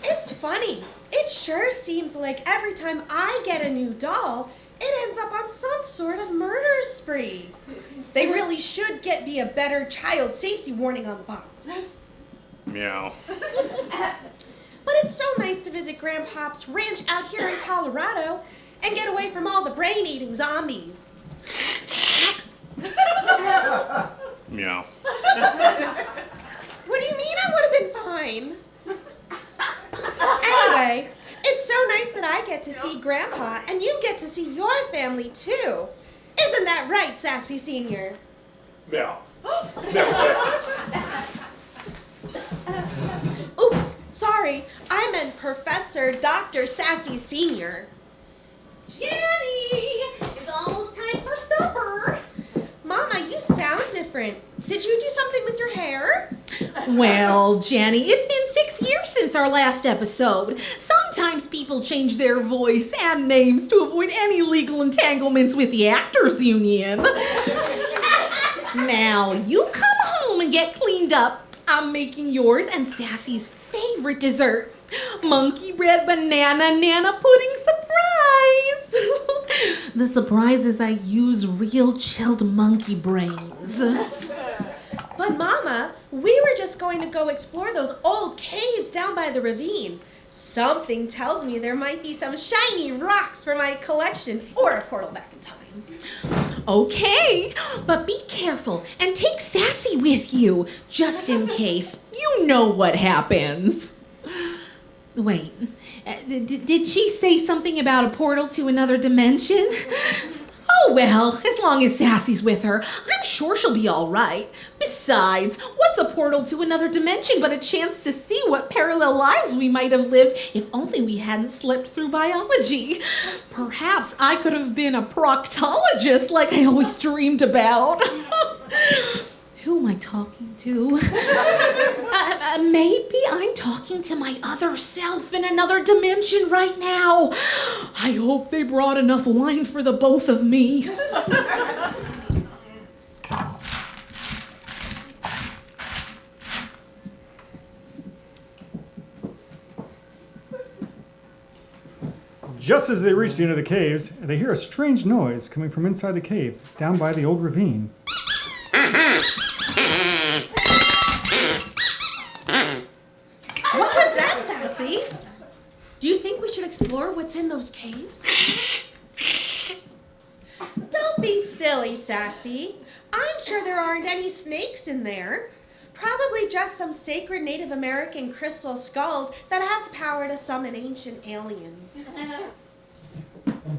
It's funny. It sure seems like every time I get a new doll, it ends up on some sort of murder spree. They really should get me a better child safety warning on the box. Meow. But it's so nice to visit Grandpop's ranch out here in Colorado and get away from all the brain-eating zombies. Meow. What do you mean I would have been fine? Anyway, it's so nice that I get to see Grandpa and you get to see your family too. Isn't that right, Sassy Senior? Meow. Oops, sorry. I meant Professor Dr. Sassy Senior. Jenny! It's almost time for supper. Mama, you sound different. Did you do something with your hair? Well, Jenny, it's been 6 years since our last episode. Sometimes people change their voice and names to avoid any legal entanglements with the Actors Union. Now, you come home and get cleaned up. I'm making yours and Sassy's favorite dessert, monkey bread banana nana pudding surprise. The surprise is I use real chilled monkey brains. But Mama, we were just going to go explore those old caves down by the ravine. Something tells me there might be some shiny rocks for my collection or a portal back in time. Okay, but be careful and take Sassy with you, just in case. You know what happens. Wait, did she say something about a portal to another dimension? Oh well, as long as Sassy's with her, I'm sure she'll be all right. Besides, what's a portal to another dimension but a chance to see what parallel lives we might have lived if only we hadn't slipped through biology? Perhaps I could have been a proctologist like I always dreamed about. Who am I talking to? Maybe I'm talking to my other self in another dimension right now. I hope they brought enough wine for the both of me. Just as they reach the end of the caves, they hear a strange noise coming from inside the cave, down by the old ravine. What was that, Sassy? Do you think we should explore what's in those caves? Don't be silly, Sassy. I'm sure there aren't any snakes in there. Probably just some sacred Native American crystal skulls that have the power to summon ancient aliens.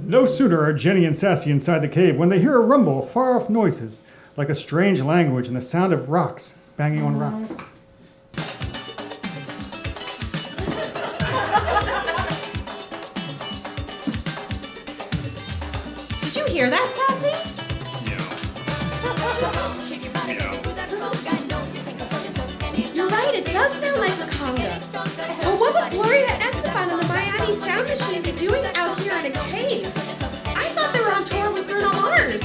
No sooner are Jenny and Sassy inside the cave when they hear a rumble of far-off noises, like a strange language and the sound of rocks banging on rocks. Did you hear that, Sassy? You're right, it does sound like a conga. But what would Gloria Estefan and the McHattie sound machine be doing out here in a cave? I thought they were on tour with Bruno Mars.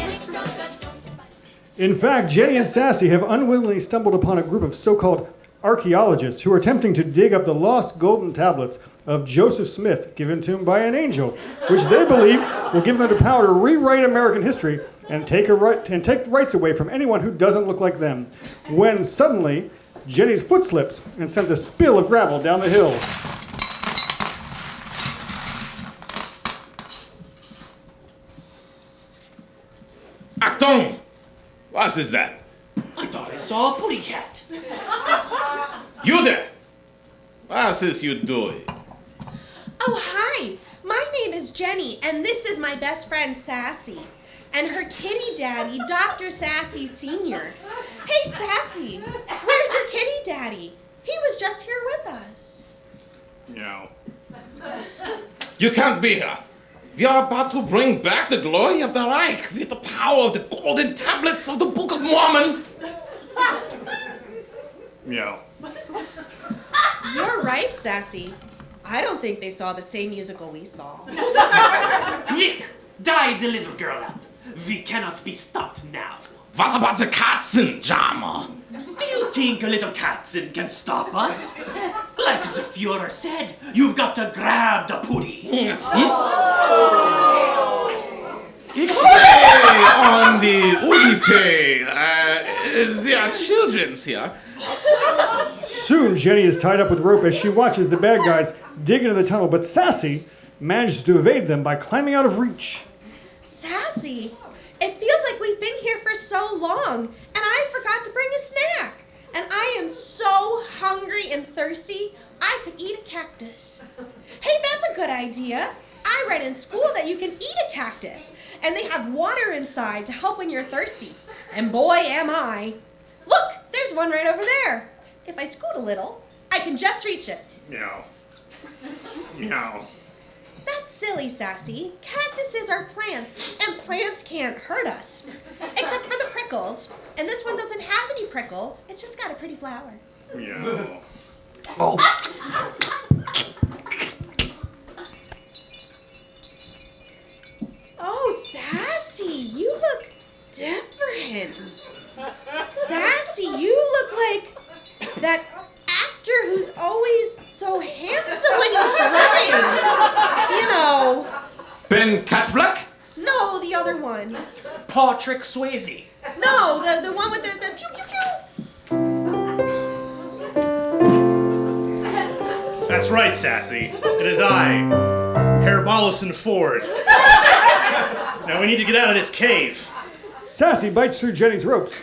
In fact, Jenny and Sassy have unwillingly stumbled upon a group of so-called archaeologists who are attempting to dig up the lost golden tablets of Joseph Smith given to him by an angel, which they believe will give them the power to rewrite American history and take rights away from anyone who doesn't look like them. When suddenly, Jenny's foot slips and sends a spill of gravel down the hill. Achtung! What is that? I thought I saw a booty cat. You there! What is you doing? Oh, hi. My name is Jenny, and this is my best friend, Sassy. And her kitty daddy, Dr. Sassy Sr. Hey, Sassy, where's your kitty daddy? He was just here with us. No. You can't be here. We are about to bring back the glory of the Reich with the power of the golden tablets of the Book of Mormon. Meow. You're right, Sassy. I don't think they saw the same musical we saw. Quick! Die the little girl out. We cannot be stopped now. What about the Katzenjammer? Do you think a little Katzen can stop us? Like the Führer said, you've got to grab the putty. X-ray on the Udipay. There are children here. Soon, Jenny is tied up with rope as she watches the bad guys dig into the tunnel, but Sassy manages to evade them by climbing out of reach. Sassy, it feels like we've been here for so long, and I forgot to bring a snack. And I am so hungry and thirsty, I could eat a cactus. Hey, that's a good idea. I read in school that you can eat a cactus, and they have water inside to help when you're thirsty. And boy, am I. Look, there's one right over there. If I scoot a little, I can just reach it. Meow. Meow. That's silly, Sassy. Cactuses are plants, and plants can't hurt us. Except for the prickles. And this one doesn't have any prickles. It's just got a pretty flower. Meow. Oh. Oh, Sassy, you look different. Sassy, you look like that actor who's always so handsome when he's running. You know. Ben Catfleck? No, the other one. Patrick Swayze. No, the one with the pew pew pew. That's right, Sassy. It is I, Herr Mollison Ford. Now we need to get out of this cave. Sassy bites through Jenny's ropes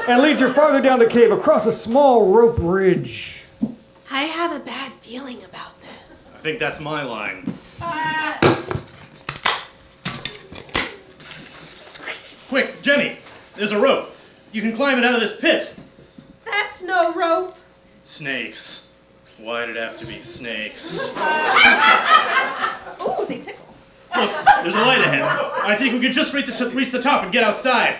and leads her farther down the cave across a small rope bridge. I have a bad feeling about this. I think that's my line. Quick, Jenny, there's a rope. You can climb it out of this pit. That's no rope. Snakes. Why'd it have to be snakes? Oh, they tickle. Look, there's a light ahead. I think we could just reach the top and get outside.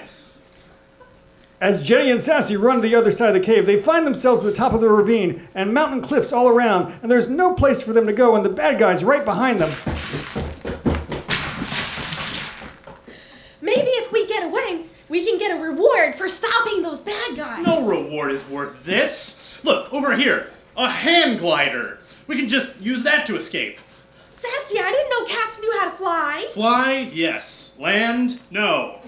As Jenny and Sassy run to the other side of the cave, they find themselves at the top of the ravine and mountain cliffs all around, and there's no place for them to go, and the bad guys right behind them. Maybe if we get away, we can get a reward for stopping those bad guys. No reward is worth this. Look, over here, a hand glider. We can just use that to escape. Sassy, I didn't know cats knew how to fly. Fly, yes. Land, no.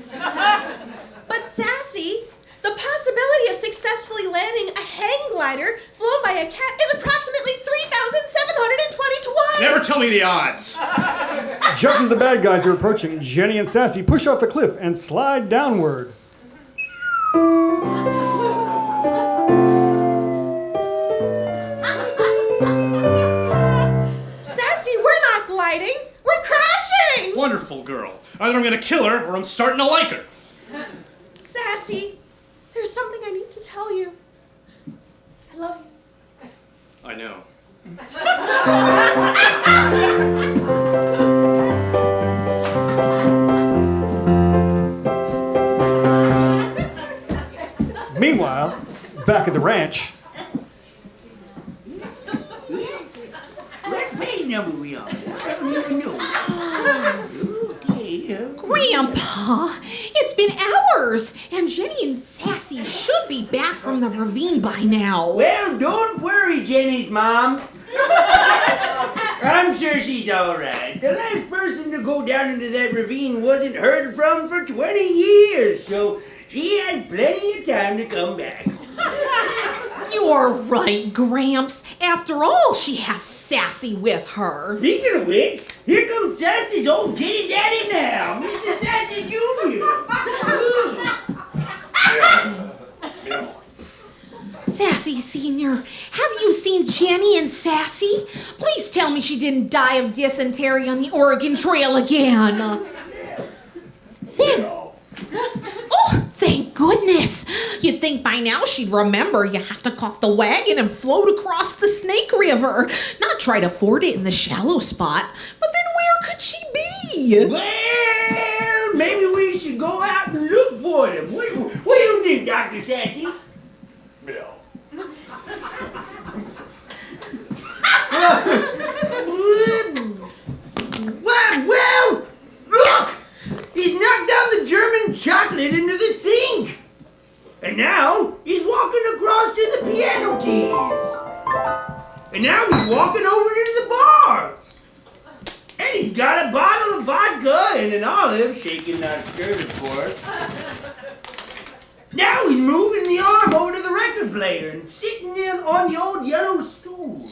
But Sassy, the possibility of successfully landing a hang glider flown by a cat is approximately 3,720 to 1. Never tell me the odds. Just as the bad guys are approaching, Jenny and Sassy push off the cliff and slide downward. Sassy, we're not gliding. We're crashing. Wonderful girl. Either I'm gonna kill her or I'm starting to like her. Sassy, there's something I need to tell you. I love you. I know. Meanwhile, back at the ranch, What page number we on? I don't even know. Okay. Grandpa, it's been hours, and Jenny and Sassy should be back from the ravine by now. Well, don't worry, Jenny's mom. I'm sure she's all right. The last person to go down into that ravine wasn't heard from for 20 years, so she has plenty of time to come back. You're right, Gramps. After all, she has Sassy with her. Speaking of which, here comes Sassy's old kitty daddy now, Mr. Sassy Jr. Sassy Senior, have you seen Jenny and Sassy? Please tell me she didn't die of dysentery on the Oregon Trail again. Thank goodness. You'd think by now she'd remember you have to cock the wagon and float across the Snake River, not try to ford it in the shallow spot. But then where could she be? Well, maybe we should go out and look for them. What do you think, Dr. Sassy? Well, look! He's knocked down the German chocolate into the sink. And now he's walking across to the piano keys. And now he's walking over to the bar. And he's got a bottle of vodka and an olive, shaken, not stirred, of course. Now he's moving the arm over to the record player and sitting in on the old yellow stool.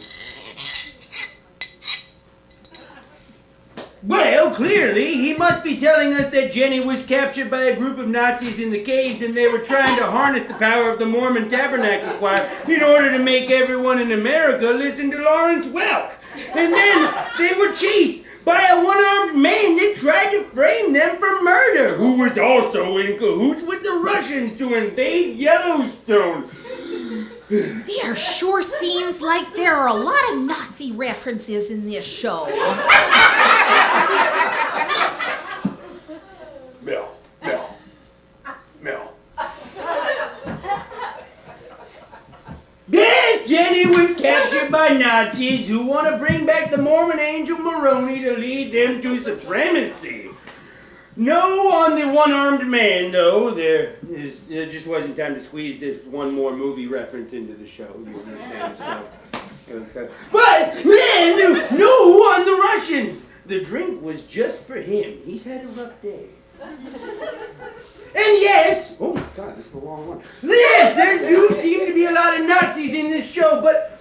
Well, clearly, he must be telling us that Jenny was captured by a group of Nazis in the caves and they were trying to harness the power of the Mormon Tabernacle Choir in order to make everyone in America listen to Lawrence Welk. And then they were chased by a one-armed man that tried to frame them for murder, who was also in cahoots with the Russians to invade Yellowstone. There sure seems like there are a lot of Nazi references in this show. Yes, Jenny was captured by Nazis who want to bring back the Mormon angel Moroni to lead them to supremacy. No on the one-armed man, though. There just wasn't time to squeeze this one more movie reference into the show, you understand? So, it was kind of... But then, no on the Russians. The drink was just for him. He's had a rough day. And yes, oh my God, this is the wrong one. Yes, there do seem to be a lot of Nazis in this show, but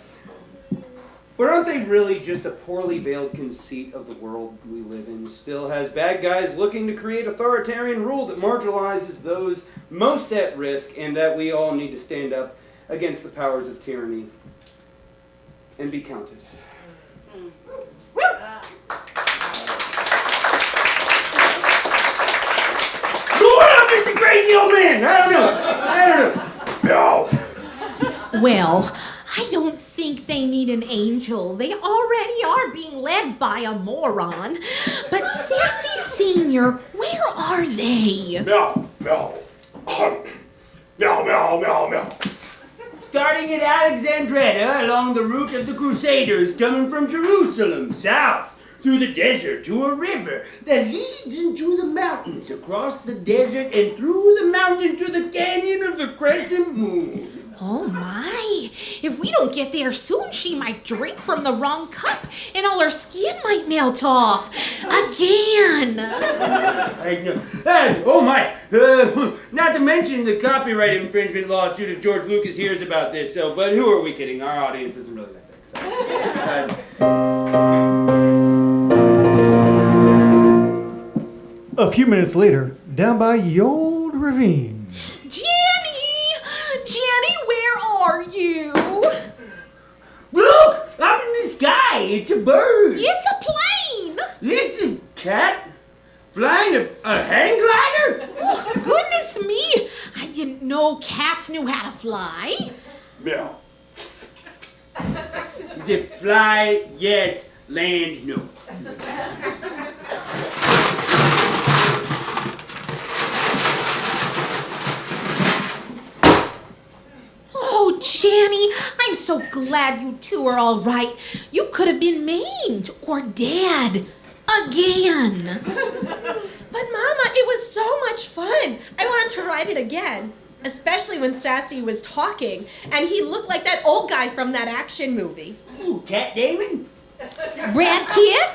aren't they really just a poorly veiled conceit of the world we live in? Still has bad guys looking to create authoritarian rule that marginalizes those most at risk, and that we all need to stand up against the powers of tyranny and be counted. Mr. Crazy Old Man! I don't know. Well, I don't think they need an angel. They already are being led by a moron. But Sassy Senior, where are they? Meow. Starting at Alexandretta along the route of the Crusaders coming from Jerusalem, south, through the desert to a river that leads into the mountains, across the desert and through the mountain to the canyon of the Crescent Moon. Oh my! If we don't get there soon, she might drink from the wrong cup and all her skin might melt off. Again! I know. Hey, oh my! Not to mention the copyright infringement lawsuit if George Lucas hears about this, but who are we kidding? Our audience isn't really that excited. A few minutes later, down by the old ravine. Jenny! Jenny, where are you? Look! Up in the sky! It's a bird! It's a plane! It's a cat? Flying a hang glider? Oh, goodness me! I didn't know cats knew how to fly. Meow. Is it fly? Yes. Land? No. Oh, Jenny, I'm so glad you two are all right. You could have been maimed or dead. Again. But Mama, it was so much fun. I want to ride it again. Especially when Sassy was talking and he looked like that old guy from that action movie. Ooh, Cat Damon? Brad Pitt?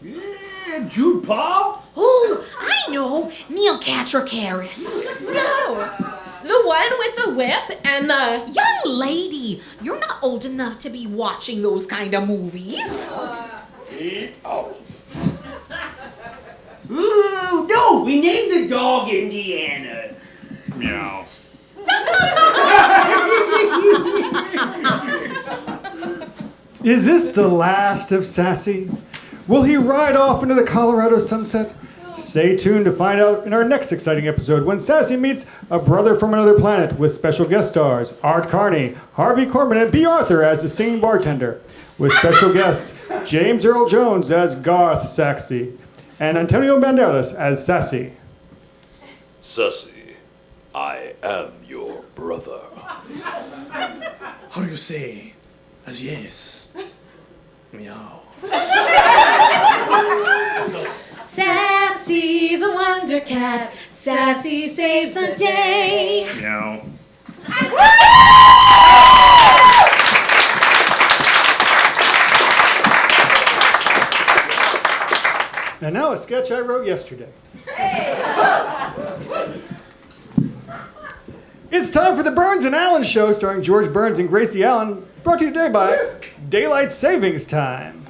Yeah, Jude Paul? Oh, I know. Neil Patrick Harris. No. The one with the whip and the... Young lady, you're not old enough to be watching those kind of movies. Oh. Ooh, no, we named the dog Indiana. Meow. Is this the last of Sassy? Will he ride off into the Colorado sunset? Stay tuned to find out in our next exciting episode when Sassy meets a brother from another planet with special guest stars Art Carney, Harvey Korman, and B. Arthur as the singing bartender, with special guest James Earl Jones as Garth Saxey and Antonio Banderas as Sassy. Sassy, I am your brother. How do you say? As yes. Meow. Sassy the Wonder Cat, Sassy saves the day. Meow. And now a sketch I wrote yesterday. It's time for the Burns and Allen Show, starring George Burns and Gracie Allen, brought to you today by Daylight Savings Time.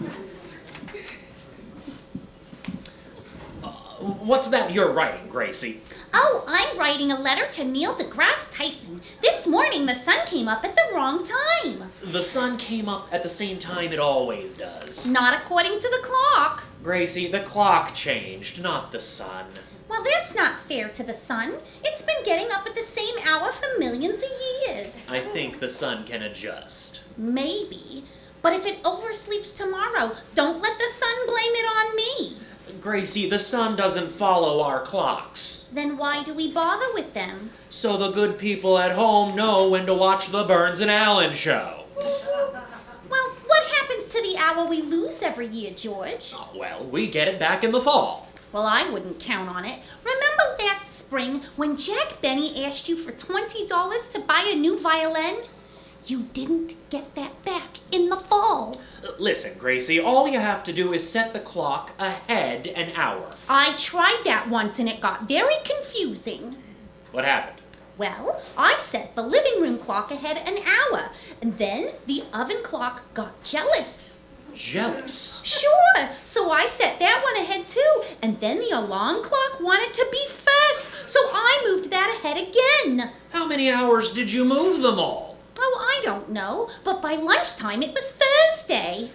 What's that you're writing, Gracie? Oh, I'm writing a letter to Neil deGrasse Tyson. This morning the sun came up at the wrong time. The sun came up at the same time it always does. Not according to the clock. Gracie, the clock changed, not the sun. Well, that's not fair to the sun. It's been getting up at the same hour for millions of years. I think the sun can adjust. Maybe. But if it oversleeps tomorrow, don't let the sun blame it on me. Gracie, the sun doesn't follow our clocks. Then why do we bother with them? So the good people at home know when to watch the Burns and Allen Show. Well, what happens to the hour we lose every year, George? Well, we get it back in the fall. Well, I wouldn't count on it. Remember last spring when Jack Benny asked you for $20 to buy a new violin? You didn't get that back in the fall. Listen, Gracie, all you have to do is set the clock ahead an hour. I tried that once and it got very confusing. What happened? Well, I set the living room clock ahead an hour, and then the oven clock got jealous. Jealous? Sure, so I set that one ahead too, and then the alarm clock wanted to be first, so I moved that ahead again. How many hours did you move them all? Oh, I don't know, but by lunchtime it was Thursday.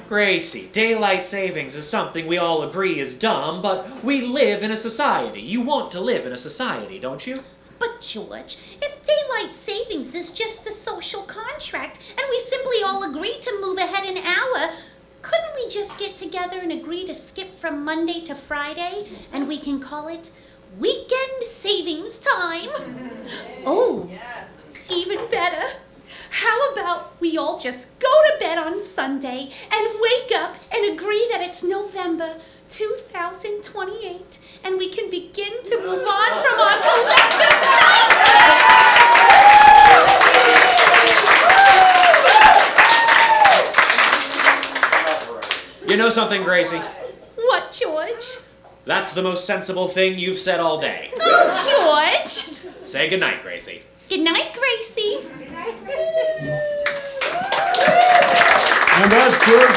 Gracie, daylight savings is something we all agree is dumb, but we live in a society. You want to live in a society, don't you? But George, if daylight savings is just a social contract and we simply all agree to move ahead an hour, couldn't we just get together and agree to skip from Monday to Friday and we can call it weekend savings time? Oh, even better. How about we all just go to bed on Sunday and wake up and agree that it's November 2028 and we can begin to move on from our collective something, Gracie? What, George? That's the most sensible thing you've said all day. Oh, George! Say goodnight, Gracie. Good night, Gracie. And that's George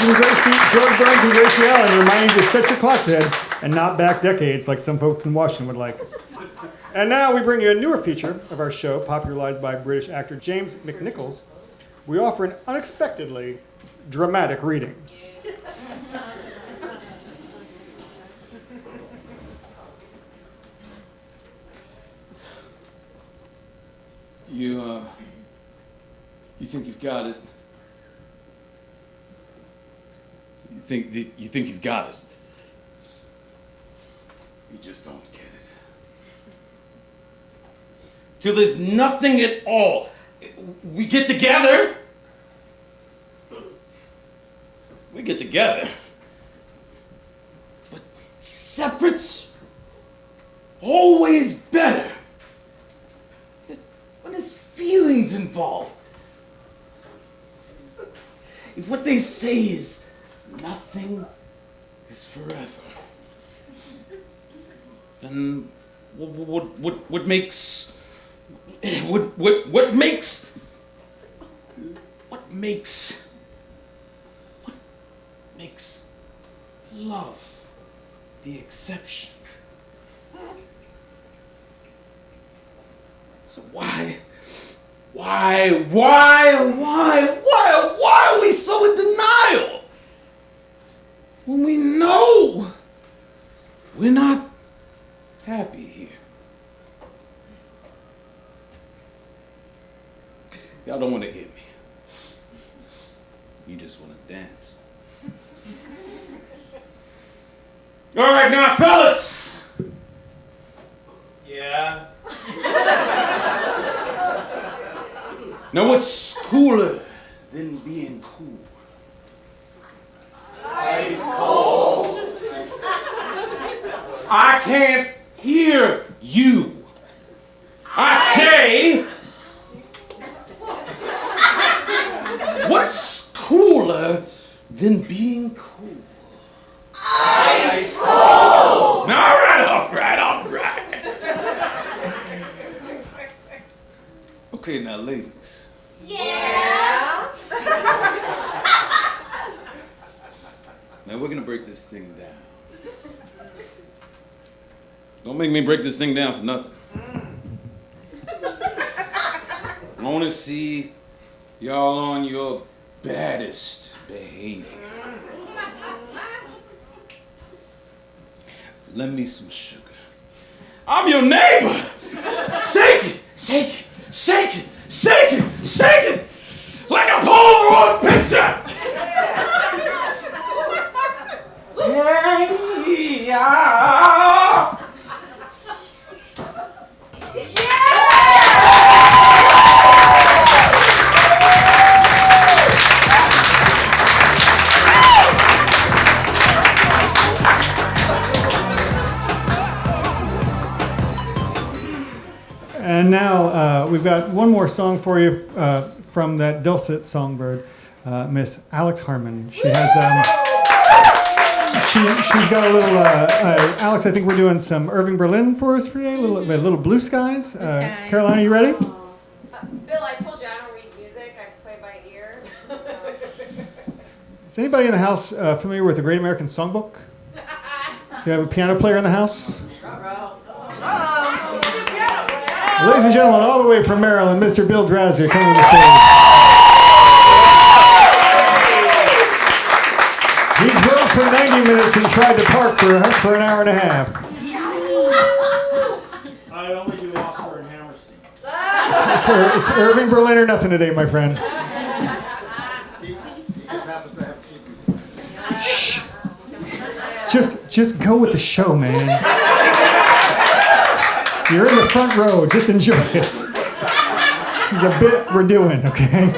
Burns and Gracie Allen reminding you to set your clocks ahead and not back decades like some folks in Washington would like. And now we bring you a newer feature of our show, popularized by British actor James McNichols. We offer an unexpectedly dramatic reading. You think you've got it? You think you've got it? You just don't get it. Till there's nothing at all. We get together. But separate's always better. When there's feelings involved. If what they say is nothing is forever, then what makes love the exception? So why are we so in denial when we know we're not happy here? Y'all don't want to hear me. You just want to dance. All right, now, fellas. Yeah. Now, what's cooler than being cool? Ice cold. I can't hear you. I say, what's cooler than being cool? Ice cold. All right. Okay, now, ladies. Yeah. Now we're gonna break this thing down. Don't make me break this thing down for nothing. I wanna see y'all on your baddest behavior. Lend me some sugar. I'm your neighbor! Shake it! Like a Polaroid picture! Yeah. And now we've got one more song for you from that dulcet songbird, Miss Alex Harmon. She has she's got a little Alex. I think we're doing some Irving Berlin for us today. A little Blue Skies. Carolina, you ready? Bill, I told you I don't read music. I play by ear. So. Is anybody in the house familiar with the Great American Songbook? Do you have a piano player in the house? Ladies and gentlemen, all the way from Maryland, Mr. Bill Drazia coming to the stage. He drove for 90 minutes and tried to park for an hour and a half. I only do Oscar and Hammerstein. It's Irving Berlin or nothing today, my friend. He just happens to have cheap music. Just go with the show, man. You're in the front row. Just enjoy it. This is a bit we're doing, okay?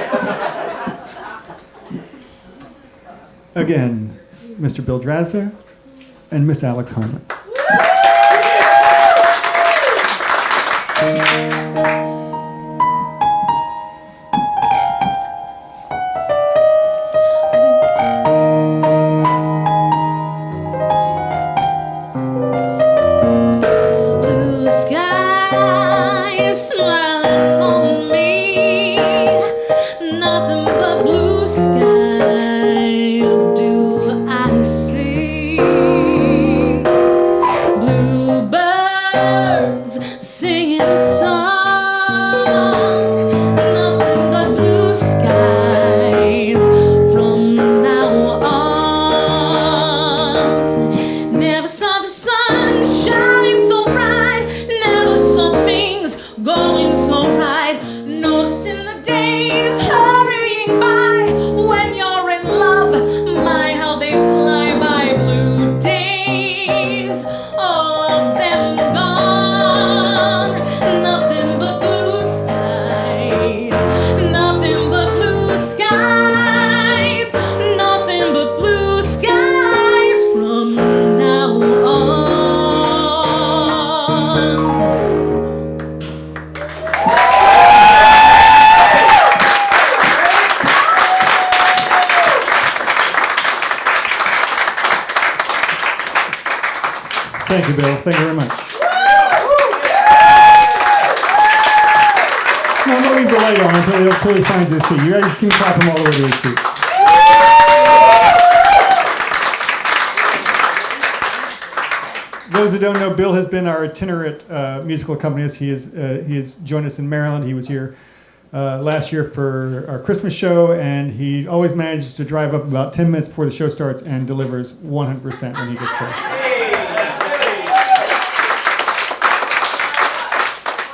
Again, Mr. Bill Drazia and Miss Alex Harmon. singing a song, nothing but blue skies from now on. Never saw the sun shining so bright, never saw things going so right. Noticing the days hurrying by when you're in love, my how they fly by. Blue days, all of them gone, nothing but blue skies, nothing but blue skies, nothing but blue skies from now on. Thank you, Bill. Thank you very much. No, don't leave the light on until he finds his seat. You guys can clap him all the way to his seat. Those who don't know, Bill has been our itinerant musical accompanist. He has joined us in Maryland. He was here last year for our Christmas show, and he always manages to drive up about 10 minutes before the show starts and delivers 100% when he gets there.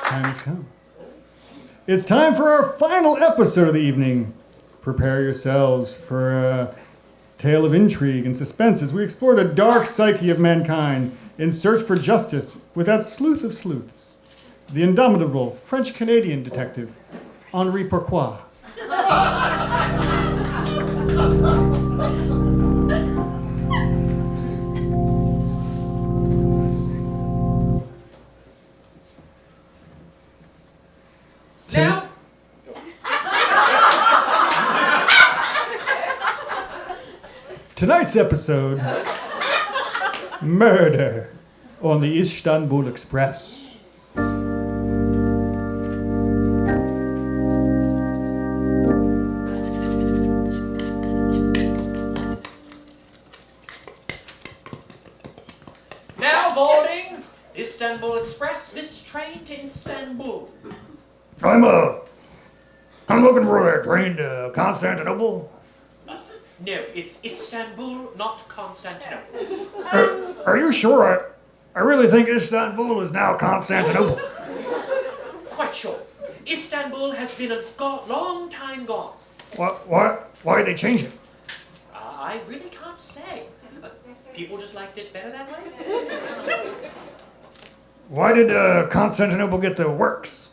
Time has come. It's time for our final episode of the evening. Prepare yourselves for a tale of intrigue and suspense as we explore the dark psyche of mankind in search for justice with that sleuth of sleuths, the indomitable French-Canadian detective, Henri Pourquoi. Now? Tonight's episode, Murder on the Istanbul Express. Now boarding Istanbul Express, this train to Istanbul. I'm looking for a train to Constantinople. No, it's Istanbul, not Constantinople. Are you sure? I really think Istanbul is now Constantinople. Quite sure. Istanbul has been a long time gone. Why did they change it? I really can't say. People just liked it better that way. Why did Constantinople get the works?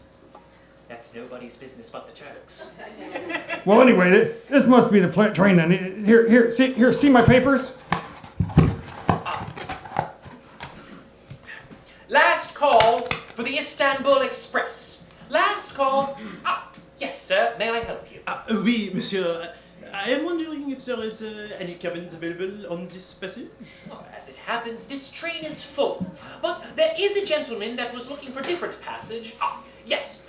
That's nobody's business but the Turks. Well, anyway, this must be the train then. Here, see my papers? Last call for the Istanbul Express. Last call. Yes, sir. May I help you? Oui, monsieur. I am wondering if there is any cabins available on this passage? Oh, as it happens, this train is full. But there is a gentleman that was looking for different passage. Yes.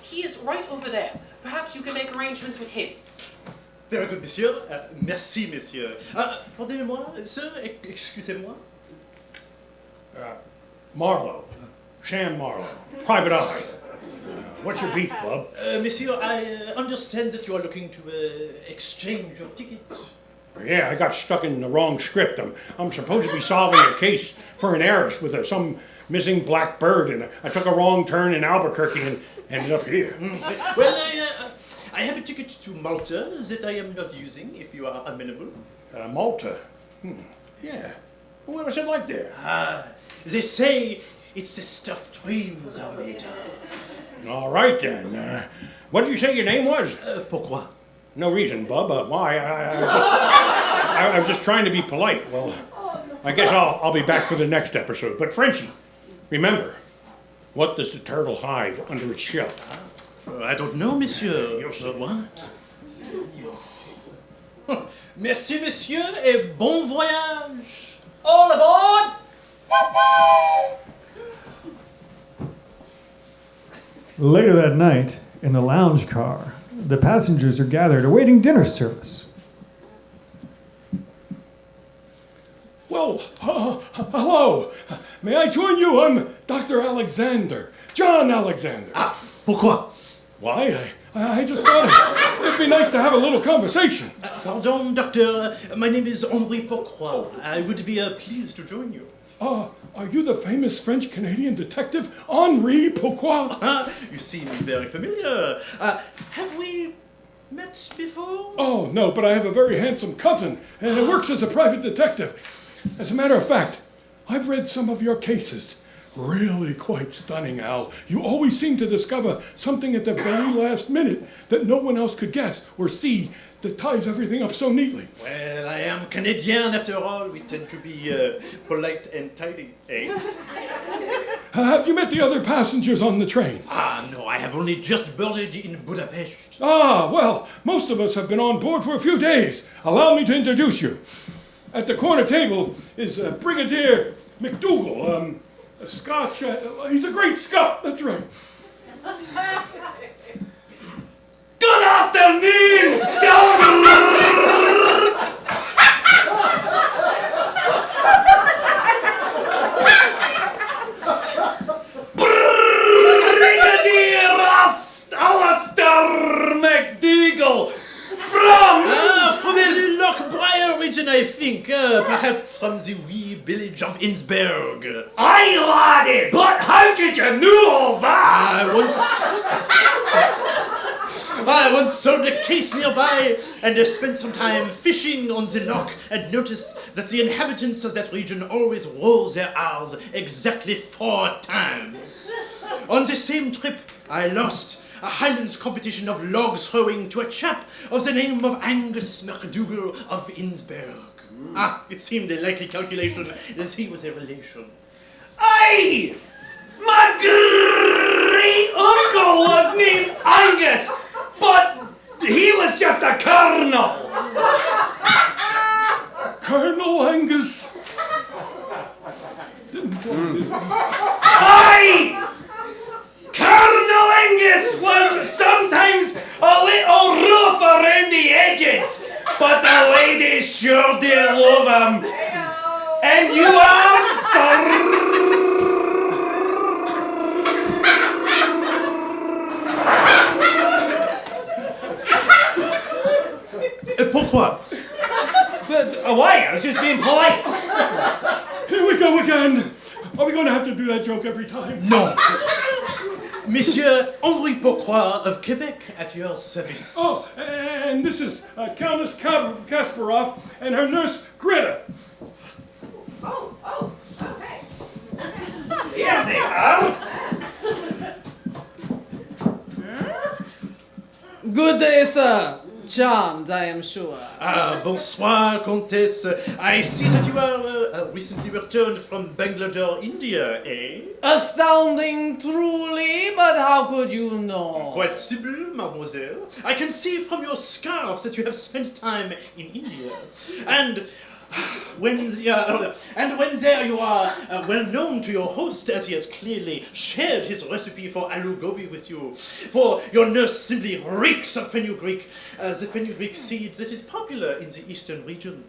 He is right over there. Perhaps you can make arrangements with him. Very good, monsieur. Merci, monsieur. Pardonnez-moi, sir, excusez-moi. Marlowe. Shan Marlowe. Private Eye. What's your beef, bub? Monsieur, I understand that you are looking to exchange your ticket. Yeah, I got stuck in the wrong script. I'm supposed to be solving a case for an heiress with some missing black bird, and I took a wrong turn in Albuquerque and ended up here. Well, I have a ticket to Malta that I am not using, if you are amenable. Malta? Yeah. What was it like there? They say it's the stuff dreams are made of. All right, then. What did you say your name was? Pourquoi? No reason, bub. Why? I was just trying to be polite. Well, I guess I'll be back for the next episode. But Frenchie, remember, what does the turtle hide under its shell? I don't know, monsieur. What? Merci, monsieur, et bon voyage. All aboard! Later that night, in the lounge car, the passengers are gathered awaiting dinner service. Well, hello. May I join you? I'm Dr. Alexander. John Alexander. Ah, pourquoi? Why, I just thought it'd be nice to have a little conversation. Pardon, Doctor. My name is Henri Pourquoi. I would be pleased to join you. Are you the famous French-Canadian detective Henri Pourquoi? You seem very familiar. Have we met before? Oh, no, but I have a very handsome cousin, and he works as a private detective. As a matter of fact, I've read some of your cases. Really quite stunning, Al. You always seem to discover something at the very last minute that no one else could guess or see that ties everything up so neatly. Well, I am Canadian after all. We tend to be polite and tidy, eh? Have you met the other passengers on the train? No, I have only just boarded in Budapest. Well, most of us have been on board for a few days. Allow me to introduce you. At the corner table is Brigadier McDougal, a Scotch, he's a great Scot, that's right. Good afternoon, sir! Brigadier Alistair McDougall from the Lochbriar region, I think. Perhaps from the wee village of Innsbruck. Aye, laddie, but how could you know all that? I once sold a case nearby and spent some time fishing on the loch and noticed that the inhabitants of that region always roll their R's exactly 4 times. On the same trip, I lost a Highlands competition of log throwing to a chap of the name of Angus MacDougall of Innsbruck. It seemed a likely calculation as he was a relation. Aye! My great uncle was named Angus, but he was just a colonel. Colonel Angus? Aye! Colonel Angus was sometimes a little rough around the edges, but the ladies sure did love him. And you answer. Pourquoi? Why? I was just being polite. Here we go again. Are we going to have to do that joke every time? No. Monsieur Henri Pourquoi of Quebec at your service. Oh, and this is Countess Kasparov and her nurse Greta. Okay. Here they are. Good day, sir. Charmed, I am sure. Bonsoir, Comtesse. I see that you are recently returned from Bangalore, India, eh? Astounding, truly, but how could you know? Quite simple, mademoiselle. I can see from your scarf that you have spent time in India. And when there you are well known to your host, as he has clearly shared his recipe for aloo gobi with you. For your nurse simply reeks of fenugreek, the fenugreek seed that is popular in the eastern region.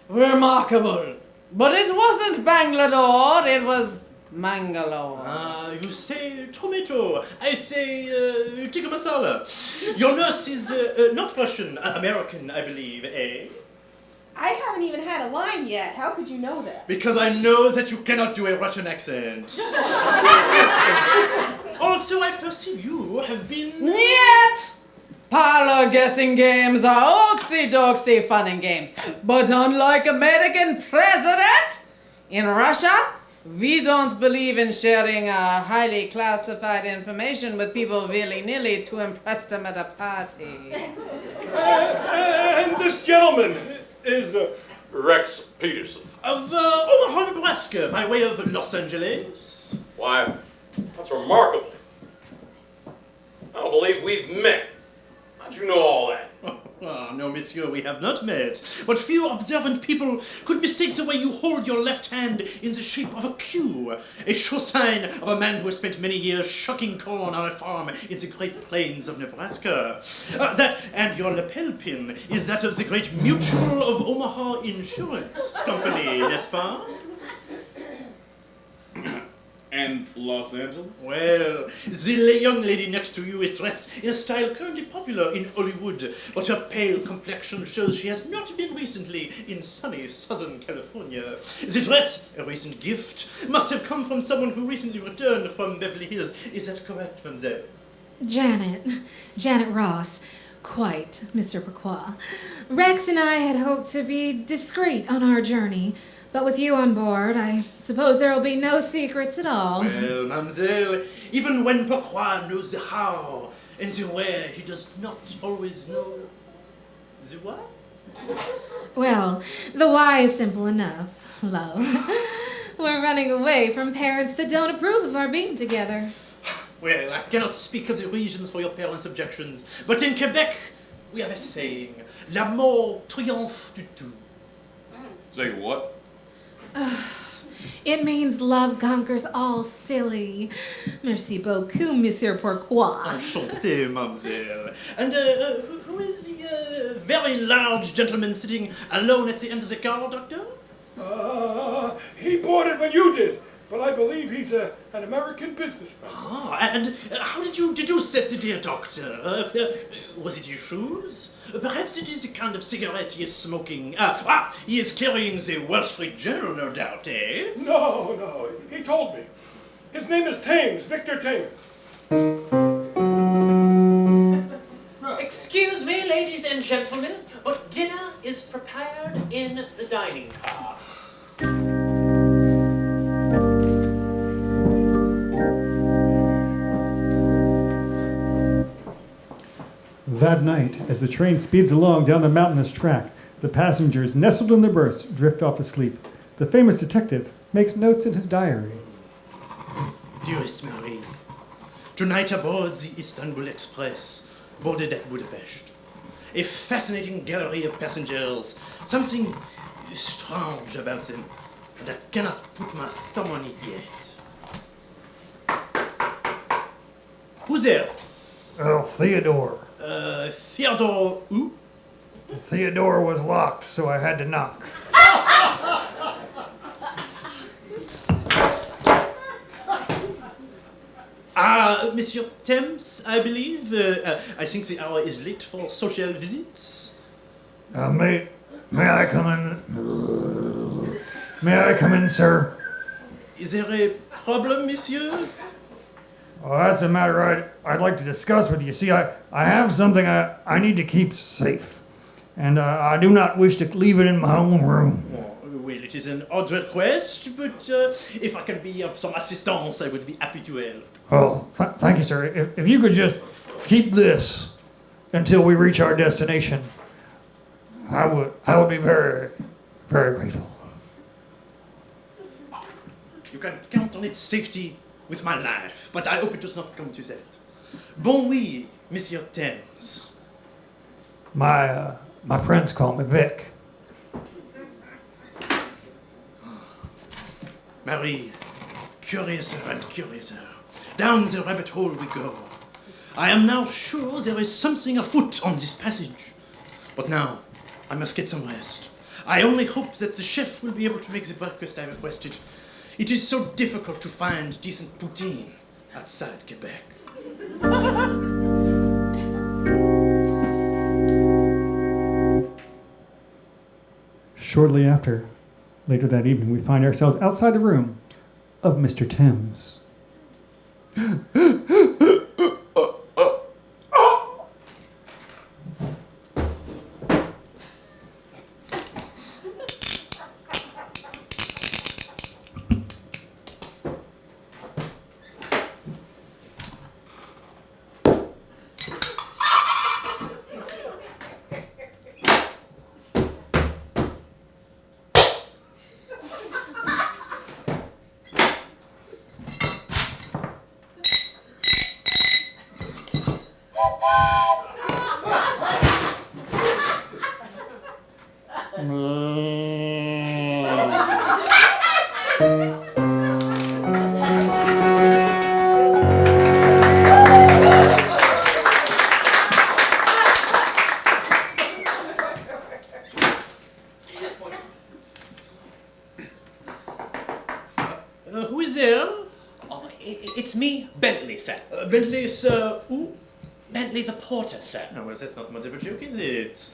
Remarkable. But it wasn't Bangalore, it was Mangalore. You say tomato, I say tikka masala. Your nurse is not Russian, American, I believe, eh? I haven't even had a line yet. How could you know that? Because I know that you cannot do a Russian accent. Also, I perceive you have been... Yet! Parlor guessing games are oxy-doxy fun and games. But unlike American president, in Russia, we don't believe in sharing highly classified information with people willy-nilly to impress them at a party. And this gentleman is Rex Peterson. Of Omaha, Nebraska, by way of Los Angeles. Why, that's remarkable. I don't believe we've met. How'd you know all that? No, monsieur, we have not met. But few observant people could mistake the way you hold your left hand in the shape of a Q, a sure sign of a man who has spent many years shucking corn on a farm in the Great Plains of Nebraska. That and your lapel pin is that of the great Mutual of Omaha Insurance Company, n'est-ce pas? And Los Angeles? Well, the young lady next to you is dressed in a style currently popular in Hollywood, but her pale complexion shows she has not been recently in sunny Southern California. The dress, a recent gift, must have come from someone who recently returned from Beverly Hills. Is that correct, mademoiselle? Janet Ross. Quite, Mr. Pourquoi. Rex and I had hoped to be discreet on our journey, but with you on board, I suppose there will be no secrets at all. Well, mademoiselle, even when Pourquoi knows the how and the where, he does not always know the what? Well, the why is simple enough, love. We're running away from parents that don't approve of our being together. Well, I cannot speak of the reasons for your parents' objections, but in Quebec, we have a saying, l'amour triomphe du tout. Say what? It means love conquers all, silly. Merci beaucoup, Monsieur Pourquoi. Enchanté, mademoiselle. And who is the very large gentleman sitting alone at the end of the car, doctor? He bought it when you did, but I believe he's an American businessman. Ah, and how did you set the dear doctor? Was it your shoes? Perhaps it is the kind of cigarette he is smoking. He is carrying the Wall Street Journal, no doubt, eh? No, he told me. His name is Thames, Victor Thames. Excuse me, ladies and gentlemen, but dinner is prepared in the dining car. That night, as the train speeds along down the mountainous track, the passengers, nestled in their berths, drift off asleep. The famous detective makes notes in his diary. Dearest Marie, tonight aboard the Istanbul Express, boarded at Budapest. A fascinating gallery of passengers, something strange about them, and I cannot put my thumb on it yet. Who's there? Oh, Theodore. Theodore who? Theodore was locked, so I had to knock. Monsieur Thames, I believe. I think the hour is late for social visits. May I come in? May I come in, sir? Is there a problem, monsieur? Oh, that's a matter I'd like to discuss with you. See, I have something I need to keep safe, and I do not wish to leave it in my own room. Well, it is an odd request, but if I can be of some assistance, I would be happy to help. Oh, thank you, sir. If you could just keep this until we reach our destination, I would be very, very grateful. You can count on its safety with my life, but I hope it does not come to that. Bon oui, Monsieur Thames. My friends call me Vic. Marie, curiouser and curiouser. Down the rabbit hole we go. I am now sure there is something afoot on this passage. But now, I must get some rest. I only hope that the chef will be able to make the breakfast I requested. It is so difficult to find decent poutine outside Quebec. Shortly after, later that evening, we find ourselves outside the room of Mr. Thames. Who is there? Bentley, sir. Bentley, sir, who? Bentley the porter, sir. Oh, well, that's not much of a joke, is it?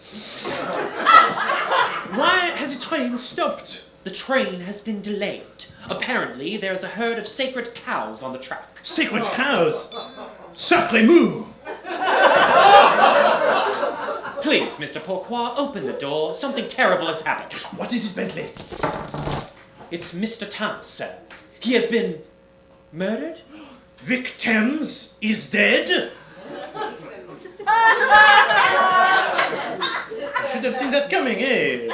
Why has the train stopped? The train has been delayed. Apparently, there's a herd of sacred cows on the track. Sacred cows? Sacré mou! Please, Mr. Pourquoi, open the door. Something terrible has happened. What is it, Bentley? It's Mr. Thames, sir. He has been murdered? Vic Thames is dead? Should have seen that coming, eh?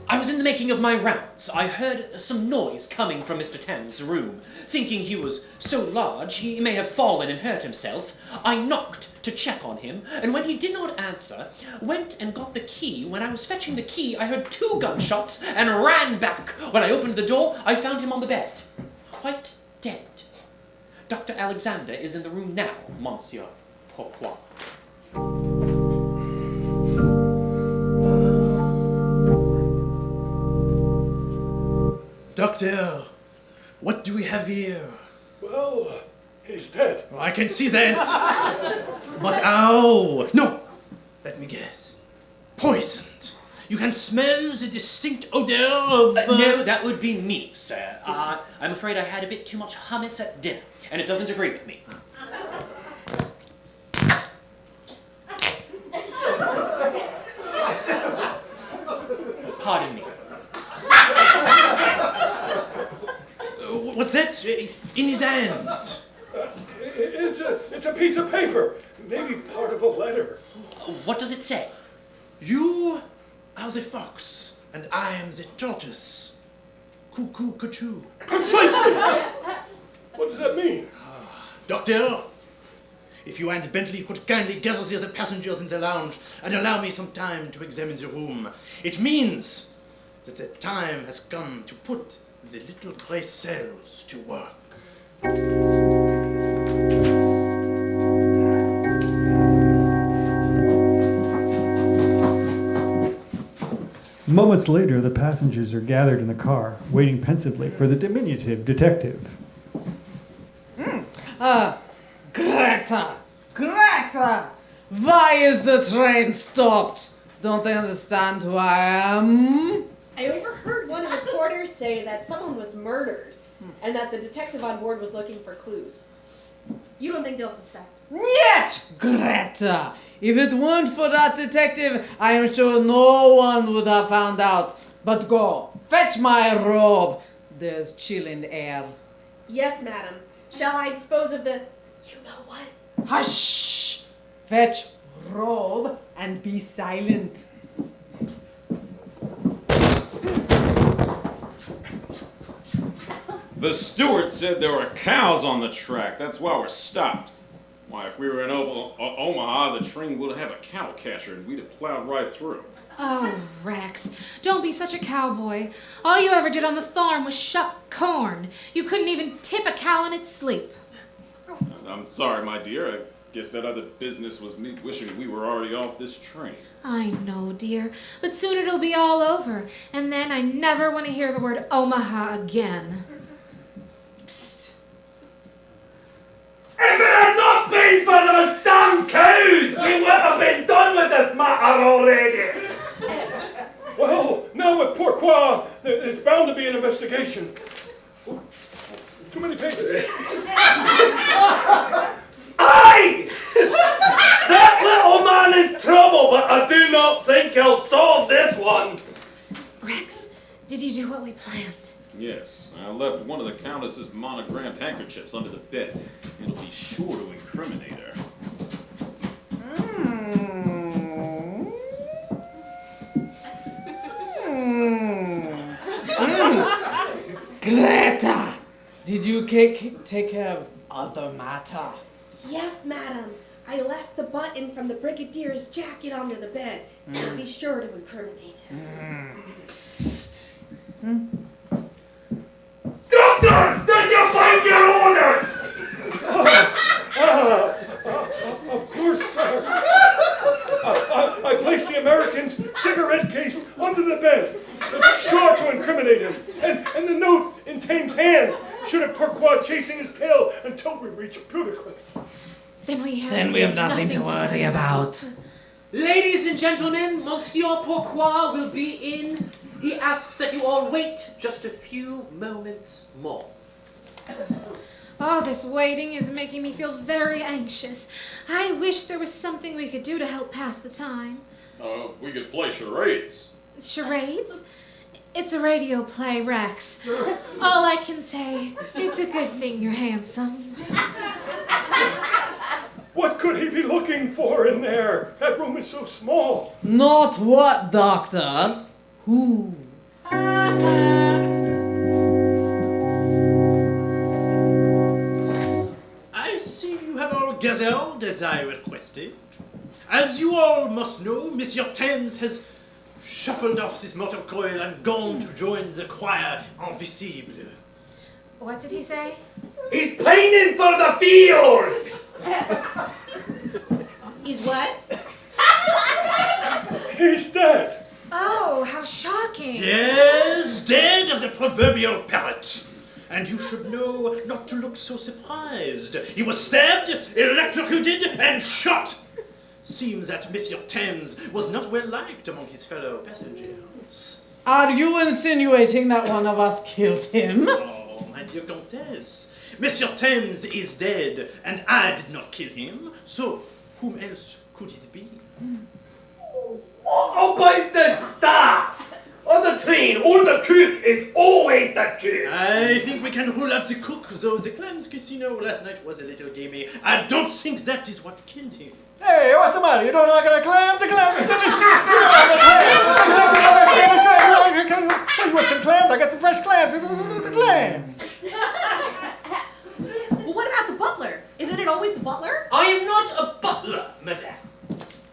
I was in the making of my rounds. I heard some noise coming from Mr. Thames' room. Thinking he was so large he may have fallen and hurt himself, I knocked to check on him, and when he did not answer, went and got the key. When I was fetching the key, I heard 2 gunshots and ran back. When I opened the door, I found him on the bed, quite dead. Dr. Alexander is in the room now, Monsieur Pourquoi. Doctor, what do we have here? Well, he's dead. Oh, I can see that. But how? No, let me guess. Poisoned. You can smell the distinct odor of... No, that would be me, sir. I'm afraid I had a bit too much hummus at dinner, and it doesn't agree with me. Pardon me. What's that in his hand? It's a piece of paper. Maybe part of a letter. What does it say? You are the fox, and I am the tortoise. Cuckoo, cuckoo. Precisely! What does that mean? Doctor, if you and Bentley could kindly gather the other passengers in the lounge and allow me some time to examine the room. It means that the time has come to put the little grey cells to work. Moments later, the passengers are gathered in the car, waiting pensively for the diminutive detective. Greta! Greta! Why is the train stopped? Don't they understand who I am? I overheard one of the porters say that someone was murdered and that the detective on board was looking for clues. You don't think they'll suspect? Yet, Greta! If it weren't for that detective, I am sure no one would have found out. But go, fetch my robe. There's chill in the air. Yes, madam. Shall I dispose of the... you know what? Hush! Fetch robe and be silent. The steward said there were cows on the track. That's why we're stopped. Why, if we were in Omaha, the train would have a cattle catcher and we'd have plowed right through. Oh, Rex, don't be such a cowboy. All you ever did on the farm was shuck corn. You couldn't even tip a cow in its sleep. I'm sorry, my dear. I guess that other business was me wishing we were already off this train. I know, dear, but soon it'll be all over, and then I never want to hear the word Omaha again. If it had not been for those damn cows, we would have been done with this matter already. Well, now with Pourquoi, it's bound to be an investigation. Too many pages. Aye! That little man is trouble, but I do not think he'll solve this one. Rex, did you do what we planned? Yes, I left one of the Countess's monogrammed handkerchiefs under the bed. It'll be sure to incriminate her. Greta! Did you take care of other matter? Yes, madam. I left the button from the brigadier's jacket under the bed. It'll be sure to incriminate him. Psst. Doctor, did you find your orders? Of course, sir. I placed the American's cigarette case under the bed. It's sure to incriminate him. And the note in Tame's hand should have Pourquoi chasing his tail until we reach Pudicliffe. Then we have nothing to worry about. Ladies and gentlemen, Monsieur Pourquoi will be in. He asks that you all wait just a few moments more. Oh, this waiting is making me feel very anxious. I wish there was something we could do to help pass the time. We could play charades. Charades? It's a radio play, Rex. All I can say, it's a good thing you're handsome. What could he be looking for in there? That room is so small. Not what, Doctor? Who? I see you have all gathered as I requested. As you all must know, Monsieur Thames has shuffled off his motor coil and gone to join the choir invisible. What did he say? He's pining for the fields! He's what? He's dead. Oh, how shocking. Yes, dead as a proverbial parrot. And you should know not to look so surprised. He was stabbed, electrocuted, and shot. Seems that Monsieur Thames was not well liked among his fellow passengers. Are you insinuating that one of us killed him? Oh, my dear Countess, Monsieur Thames is dead, and I did not kill him, so whom else could it be? What about the staff? On the train, or the cook, it's always the cook. I think we can rule out the cook, though the Clams Casino last night was a little gamey. I don't think that is what killed him. Hey, what's the matter? You don't like the clams? The clams are delicious. You like the clams? You want some clams? I got some fresh clams. The clams. Well, what about the butler? Isn't it always the butler? I am not a butler, madame.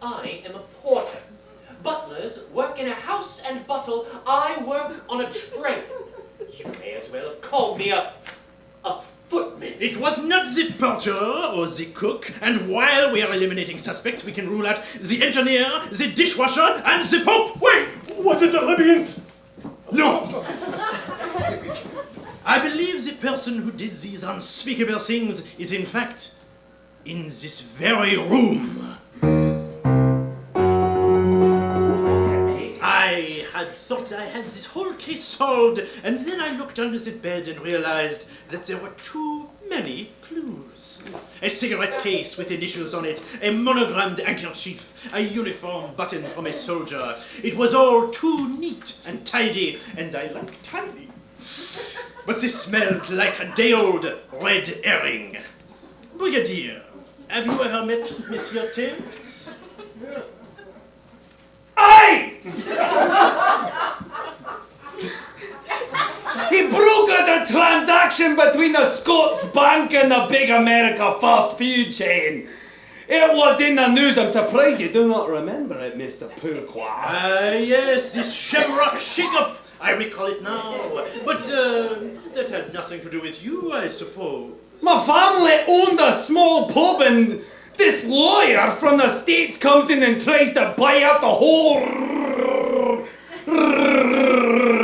I am a porter. Butlers work in a house and bottle. I work on a train. You may as well have called me a footman. It was not the porter or the cook, and while we are eliminating suspects, we can rule out the engineer, the dishwasher, and the Pope. Wait, was it the Libyans? No! I believe the person who did these unspeakable things is in fact in this very room. I had thought I had this whole case solved, and then I looked under the bed and realized that there were too many clues. A cigarette case with initials on it, a monogrammed handkerchief, a uniform button from a soldier. It was all too neat and tidy, and I like tidy. But this smelled like a day-old red herring. Brigadier, have you ever met Monsieur Thames? Aye! He brokered a transaction between the Scots Bank and the big America fast food chain. It was in the news. I'm surprised you do not remember it, Mr. Pourquoi. Yes, this shamrock shake-up. I recall it now. But that had nothing to do with you, I suppose. My family owned a small pub, and this lawyer from the States comes in and tries to buy out the whole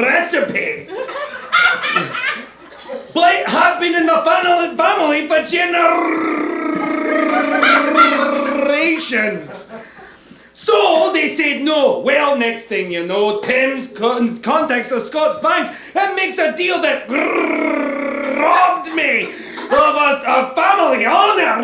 recipe. But it had been in the family for generations. So they said no. Well, next thing you know, Thames contacts the Scots Bank and makes a deal that robbed me of a family honor.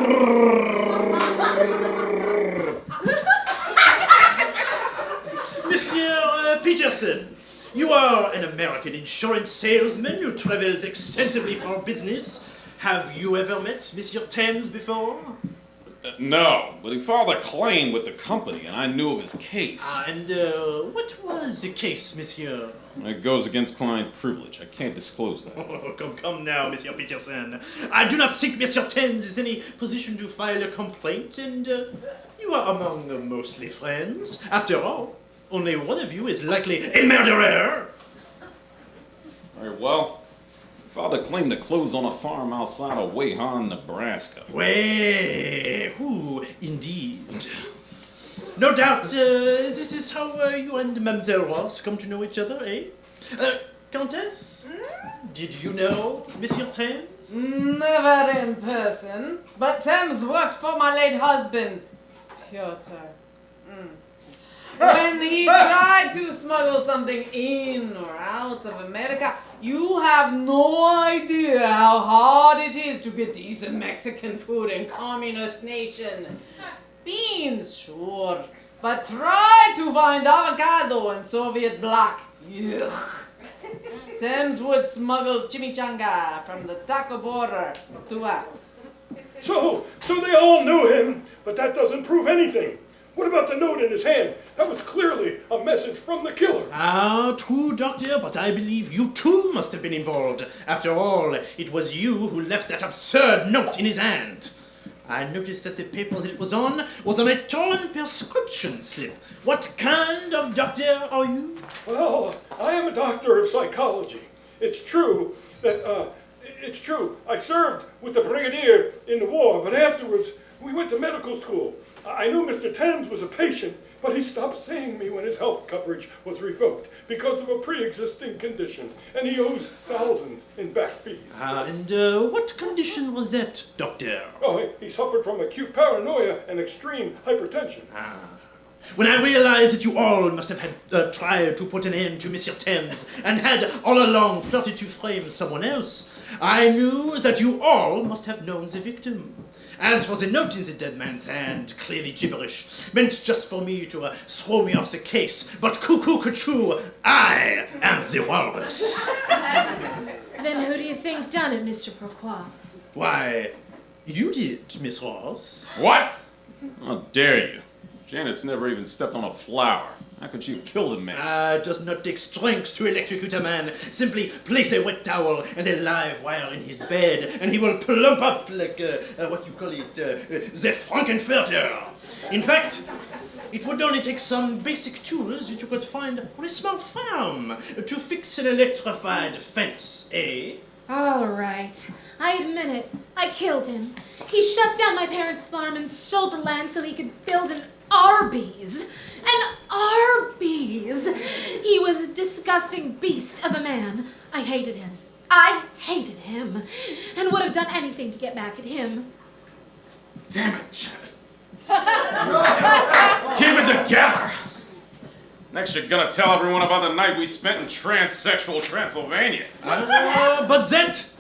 Monsieur Peterson, you are an American insurance salesman who travels extensively for business. Have you ever met Monsieur Thames before? No, but he filed a claim with the company, and I knew of his case. And what was the case, monsieur? It goes against client privilege. I can't disclose that. Oh, come now, Monsieur Peterson. I do not think Monsieur Thames is in any position to file a complaint, and you are among mostly friends. After all, only one of you is likely a murderer. Very well. Filed a claim to clothes on a farm outside of Wayhan, Nebraska. Who indeed? No doubt this is how you and Mademoiselle Ross come to know each other, eh? Countess? Did you know Monsieur Thames? Never in person, but Thames worked for my late husband, Piotr. When he tried to smuggle something in or out of America, you have no idea how hard it is to get decent Mexican food in communist nation. Beans, sure, but try to find avocado in Soviet bloc. Yuck. Thames would smuggle chimichanga from the taco border to us. So they all knew him, but that doesn't prove anything. What about the note in his hand? That was clearly a message from the killer. Ah, true, Doctor, but I believe you too must have been involved. After all, it was you who left that absurd note in his hand. I noticed that the paper that it was on a torn prescription slip. What kind of doctor are you? Well, I am a doctor of psychology. It's true I served with the brigadier in the war, but afterwards we went to medical school. I knew Mr. Thames was a patient, but he stopped seeing me when his health coverage was revoked because of a pre-existing condition, and he owes thousands in back fees. And what condition was that, Doctor? Oh, he suffered from acute paranoia and extreme hypertension. When I realized that you all must have had tried to put an end to Monsieur Thames and had all along plotted to frame someone else, I knew that you all must have known the victim. As for the note in the dead man's hand, clearly gibberish, meant just for me to throw me off the case, but cuckoo-cuckoo, I am the walrus. Then who do you think done it, Mr. Pourquoi? Why, you did, Miss Ross. What? How dare you? Janet's never even stepped on a flower. How could she have killed a man? It does not take strength to electrocute a man. Simply place a wet towel and a live wire in his bed, and he will plump up like, the Frankenfurter. In fact, it would only take some basic tools that you could find on a small farm to fix an electrified fence, eh? All right. I admit it. I killed him. He shut down my parents' farm and sold the land so he could build an Arby's. An Arby's! He was a disgusting beast of a man. I hated him. I hated him. And would have done anything to get back at him. Damn it, keep it together! Next you're gonna tell everyone about the night we spent in transsexual Transylvania. But that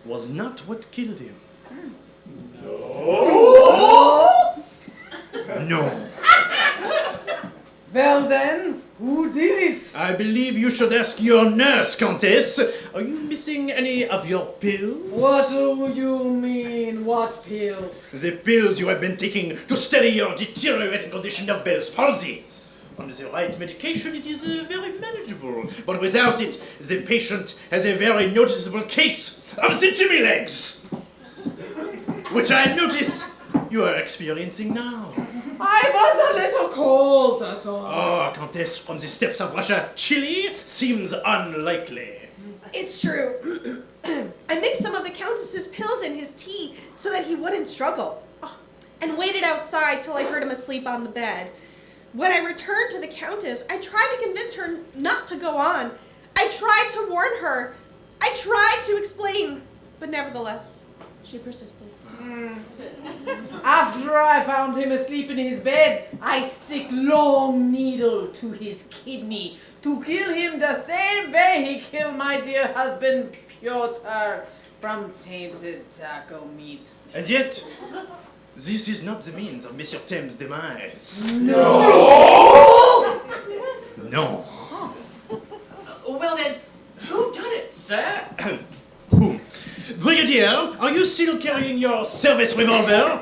was not what killed him. No. Well then, who did it? I believe you should ask your nurse, Countess. Are you missing any of your pills? What do you mean, what pills? The pills you have been taking to steady your deteriorating condition of Bell's palsy. On the right medication, it is very manageable, but without it, the patient has a very noticeable case of the Jimmy legs, which I notice you are experiencing now. I was a little cold, that's all. Oh, Countess, from the steppes of Russia, Chile seems unlikely. It's true. I mixed some of the Countess's pills in his tea so that he wouldn't struggle, and waited outside till I heard him asleep on the bed. When I returned to the Countess, I tried to convince her not to go on. I tried to warn her. I tried to explain, but nevertheless, she persisted. After I found him asleep in his bed, I stick long needle to his kidney to kill him the same way he killed my dear husband Piotr from tainted taco meat. And yet, this is not the means of Monsieur Thames' demise. No! No. Well then, who done it, sir? Who? Brigadier, are you still carrying your service revolver?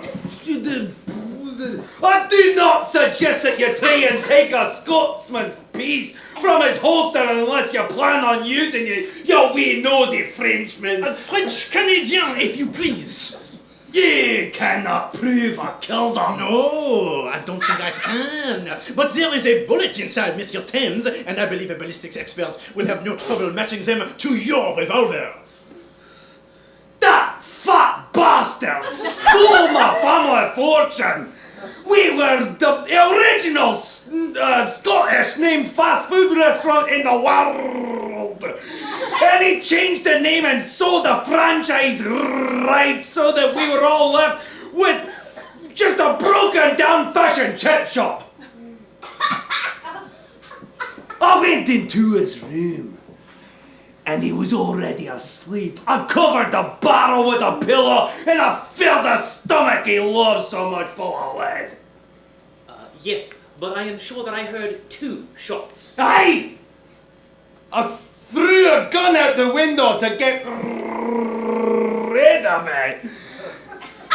I do not suggest that you try and take a Scotsman's piece from his holster unless you plan on using it, you wee nosy Frenchman. A French Canadian, if you please. You cannot prove I killed him. No, I don't think I can. But there is a bullet inside Monsieur Thames, and I believe a ballistics expert will have no trouble matching them to your revolver. That fat bastard stole my family fortune. We were the original Scottish named fast food restaurant in the world. And he changed the name and sold the franchise rights so that we were all left with just a broken down fashion chat shop. I went into his room and he was already asleep. I covered the barrel with a pillow and I filled the stomach he loved so much full of lead. Yes, but I am sure that I heard 2 shots. Aye! I threw a gun out the window to get rid of it.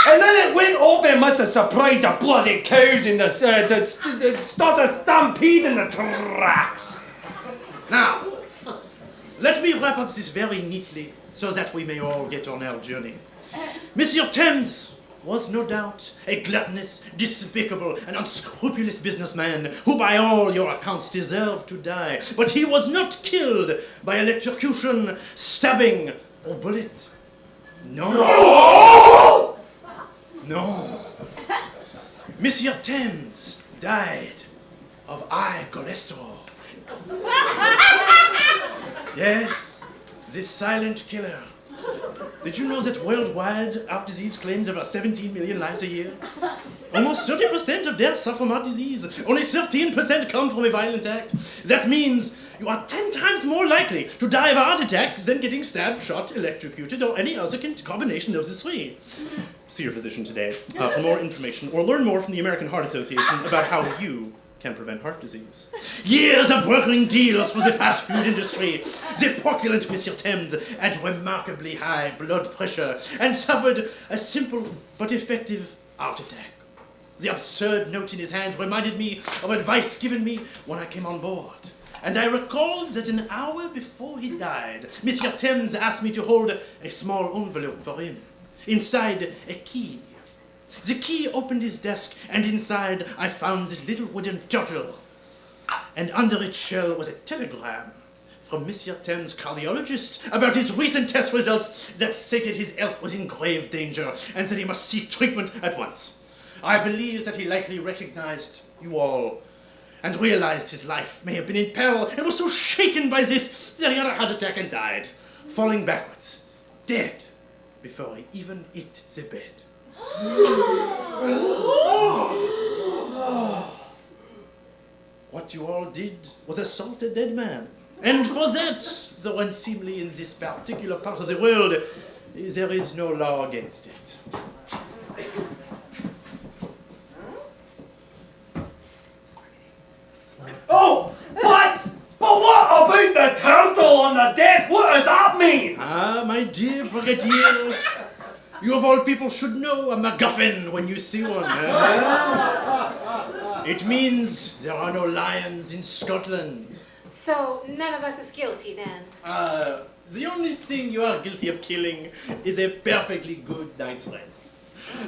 And then it went off and must have surprised the bloody cows in the started stampeding the tracks. Now, let me wrap up this very neatly so that we may all get on our journey. Monsieur Thames was no doubt a gluttonous, despicable, and unscrupulous businessman who by all your accounts deserved to die. But he was not killed by electrocution, stabbing, or bullet. No! No. Monsieur Thames died of high cholesterol. Yes, this silent killer. Did you know that worldwide heart disease claims about 17 million lives a year? Almost 30% of deaths are from heart disease. Only 13% come from a violent act. That means you are 10 times more likely to die of a heart attack than getting stabbed, shot, electrocuted, or any other combination of the 3. See your physician today for more information, or learn more from the American Heart Association about how you can prevent heart disease. Years of working deals for the fast food industry. The porculent Monsieur Thames had remarkably high blood pressure and suffered a simple but effective heart attack. The absurd note in his hand reminded me of advice given me when I came on board. And I recalled that an hour before he died, Monsieur Thames asked me to hold a small envelope for him. Inside, a key. The key opened his desk, and inside I found this little wooden turtle. And under its shell was a telegram from Monsieur Thames' cardiologist about his recent test results that stated his health was in grave danger and that he must seek treatment at once. I believe that he likely recognized you all and realized his life may have been in peril and was so shaken by this that he had a heart attack and died, falling backwards, dead, before he even hit the bed. What you all did was assault a dead man. And for that, though unseemly in this particular part of the world, there is no law against it. Oh, but what about the turtle on the desk? What does that mean? Ah, my dear brigadier, you of all people should know a MacGuffin when you see one. It means there are no lions in Scotland. So none of us is guilty then? The only thing you are guilty of killing is a perfectly good night's rest.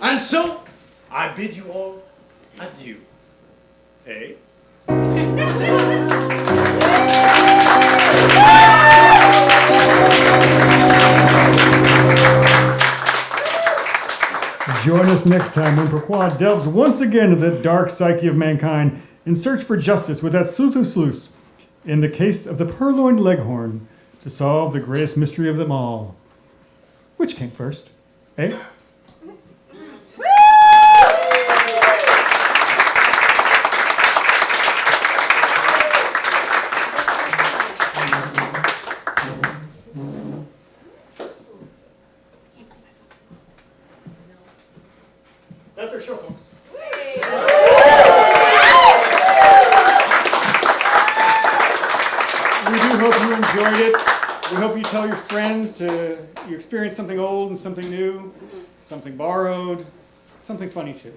And so, I bid you all adieu. Eh? Join us next time when Pourquoi delves once again into the dark psyche of mankind in search for justice with that sleuth in the case of the purloined leghorn to solve the greatest mystery of them all. Which came first? Eh? That's our show, folks. We do hope you enjoyed it. We hope you tell your friends you experienced something old and something new, something borrowed, something funny too.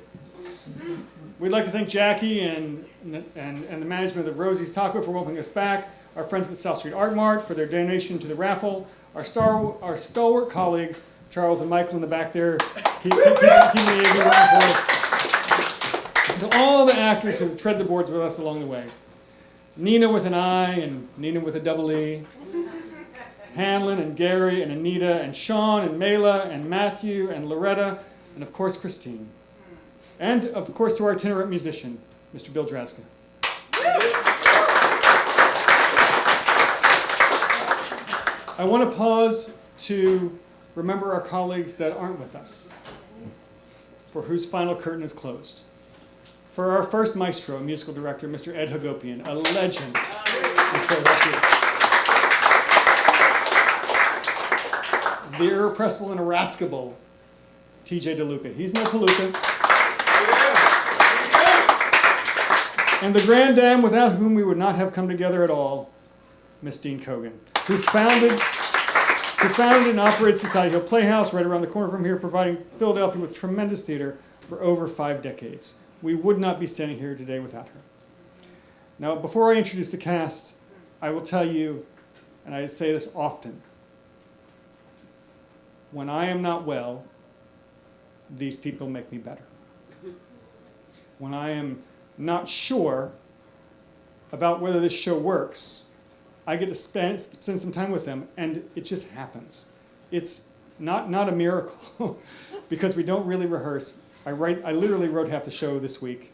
We'd like to thank Jackie and the management of Rosie's Taco for welcoming us back, our friends at the South Street Art Mart for their donation to the raffle, our stalwart colleagues, Charles and Michael in the back there, keeping the AV running for us, to all the actors who tread the boards with us along the way. Nina with an I and Nina with a double E, Hanlon and Gary and Anita and Sean and Mela and Matthew and Loretta, and of course Christine. And of course to our itinerant musician, Mr. Bill Draska. I want to pause to remember our colleagues that aren't with us, for whose final curtain is closed. For our first maestro, musical director, Mr. Ed Hagopian, a legend in Philadelphia. The irrepressible and irascible TJ DeLuca. He's no Palooka. And the grand dame without whom we would not have come together at all, Miss Dean Cogan, who founded and operated Society Hill Playhouse right around the corner from here, providing Philadelphia with tremendous theater for over 5 decades. We would not be standing here today without her. Now, before I introduce the cast, I will tell you, and I say this often, when I am not well, these people make me better. When I am not sure about whether this show works, I get to spend some time with them, and it just happens. It's not a miracle, because we don't really rehearse. I literally wrote half the show this week.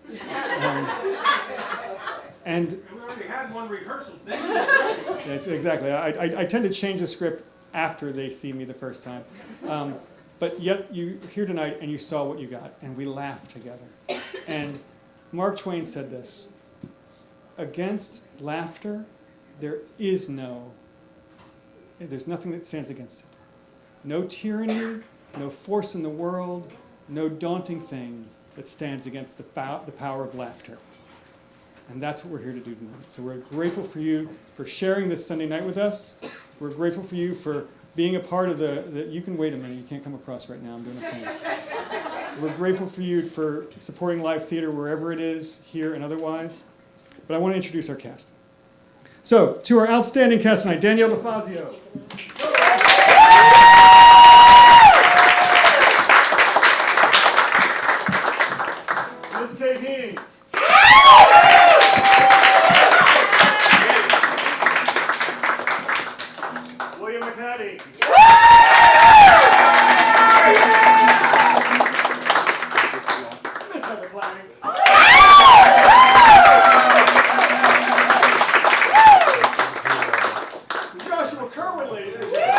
And we already had one rehearsal. exactly. I tend to change the script after they see me the first time. But yet you're here tonight and you saw what you got, and we laughed together. And Mark Twain said this: against laughter, there's nothing that stands against it. No tyranny, no force in the world, no daunting thing that stands against the power of laughter. And that's what we're here to do tonight. So we're grateful for you for sharing this Sunday night with us. We're grateful for you for being a part of you can wait a minute, you can't come across right now, I'm doing a thing. We're grateful for you for supporting live theater wherever it is, here and otherwise. But I want to introduce our cast. So, to our outstanding cast tonight, Danielle Defassio. Miss Kate Heaney. William McHattie. Miss Heather Planning. Joshua Kirwin, ladies and gentlemen.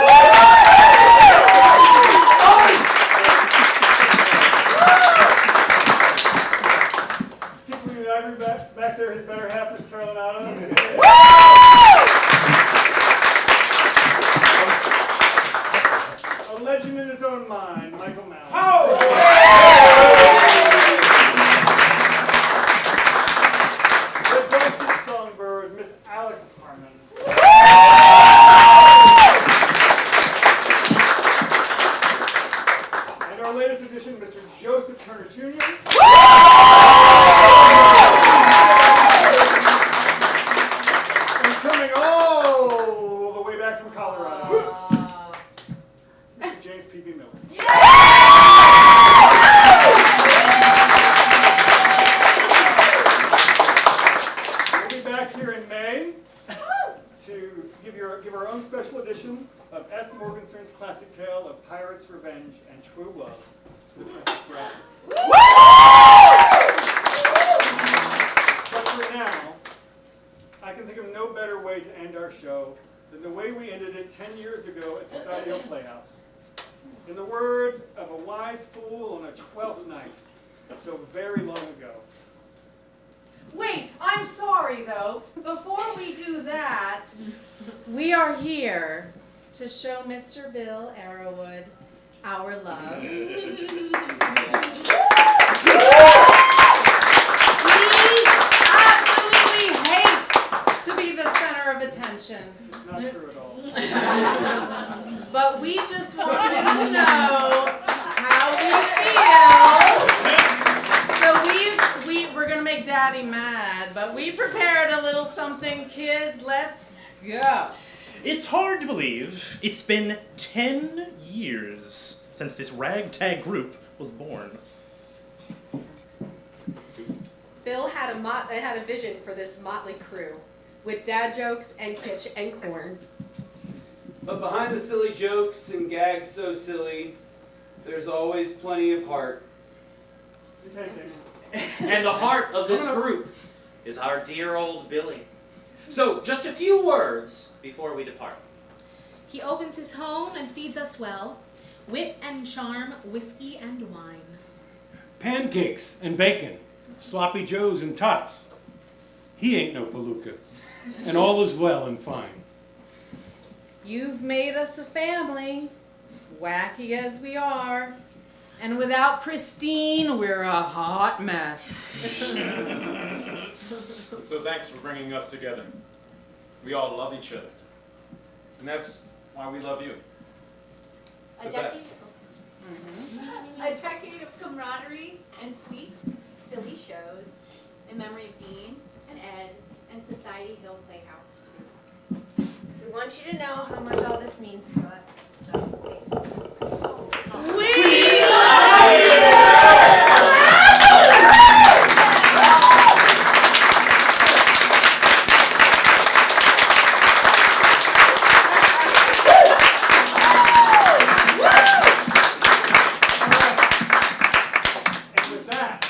Tickling the ivory back there, his better half, Miss Carolyn Oddo. A legend in his own mind, Michael Mallon. The dulcet songbird, Miss Alex Harmon. And our latest addition, Mr. Joseph Turner Jr. And coming all the way back from Colorado, Mr. James P.B. Miller. We'll be back here in May to give our own special edition of S. Morgenstern's classic tale of pirates' revenge and true love, The Princess Bride. But for now, I can think of no better way to end our show than the way we ended it 10 years ago at Society Hill Playouse. In the words of a wise fool on a 12th night, so very long ago. Wait, I'm sorry though. Before we do that, We are here to show Mr. Bill Arrowwood our love. He absolutely hates to be the center of attention. It's not true at all. but we just want him to know how we feel. So we're gonna make Daddy mad, but we prepared a little something, kids. Let's go. It's hard to believe it's been 10 years since this ragtag group was born. Bill had a vision for this motley crew, with dad jokes and kitsch and corn. But behind the silly jokes and gags so silly, there's always plenty of heart. And the heart of this group is our dear old Billy. So, just a few words before we depart. He opens his home and feeds us well. Wit and charm, whiskey and wine. Pancakes and bacon, sloppy joes and tots. He ain't no palooka, and all is well and fine. You've made us a family, wacky as we are. And without Christine, we're a hot mess. So thanks for bringing us together. We all love each other. And that's why we love you. The best. A decade of camaraderie and sweet, silly shows in memory of Dean and Ed and Society Hill Playhouse, too. We want you to know how much all this means to us. So. We love you! And with that,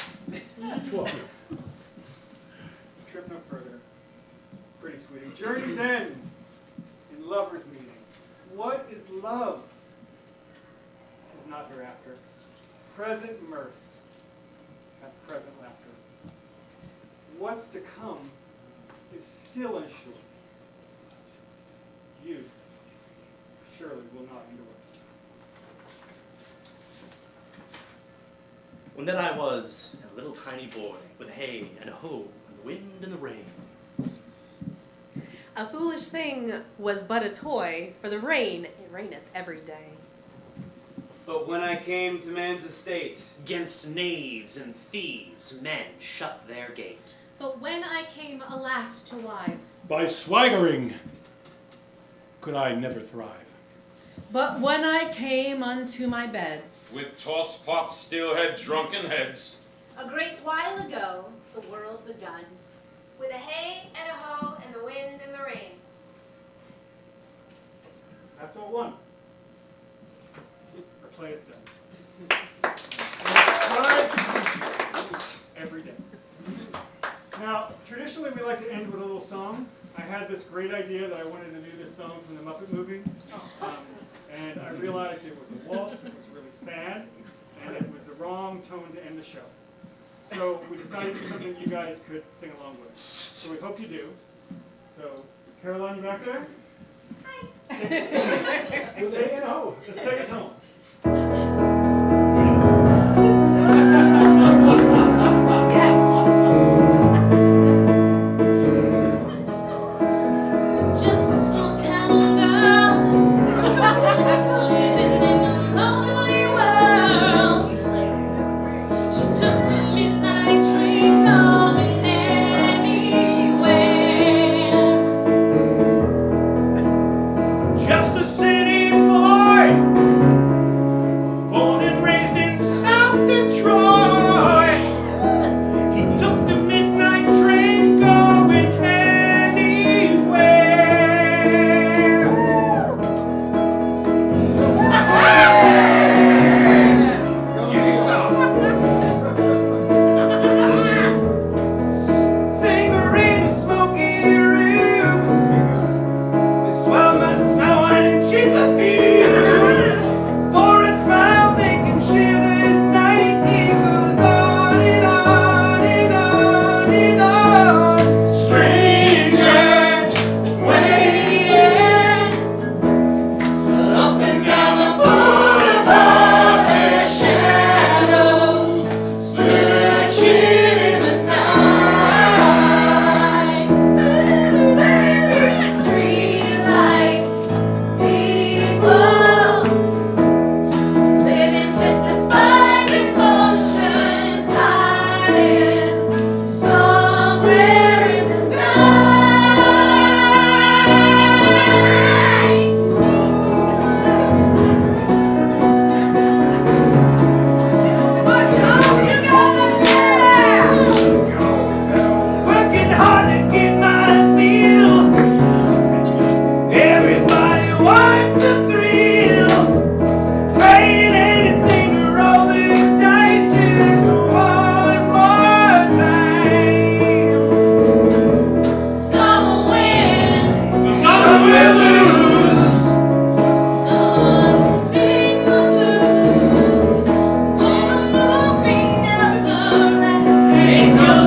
trip no further. Pretty sweet. Journey's end in lovers' meeting. What is love? Tis not hereafter. Present mirth hath present laughter. What's to come is still unsure. Youth surely will not endure. When that I was a little tiny boy, with hay and a hoe, and the wind and the rain. A foolish thing was but a toy, for the rain, it raineth every day. But when I came to man's estate, 'Gainst knaves and thieves, men shut their gate. But when I came, alas, to wive, By swaggering could I never thrive. But when I came unto my beds, With toss pots still had drunken heads. A great while ago, the world begun. With a hay and a hoe and the wind and the rain. That's all one. Our play is done. Every day. Now, traditionally we like to end with a little song. I had this great idea that I wanted to do this song from the Muppet movie. And I realized it was a waltz, it was really sad, and it was the wrong tone to end the show. So we decided to do something you guys could sing along with. So we hope you do. So, Caroline, you back there? Hi. Let's take us home. Just a city boy Thank you.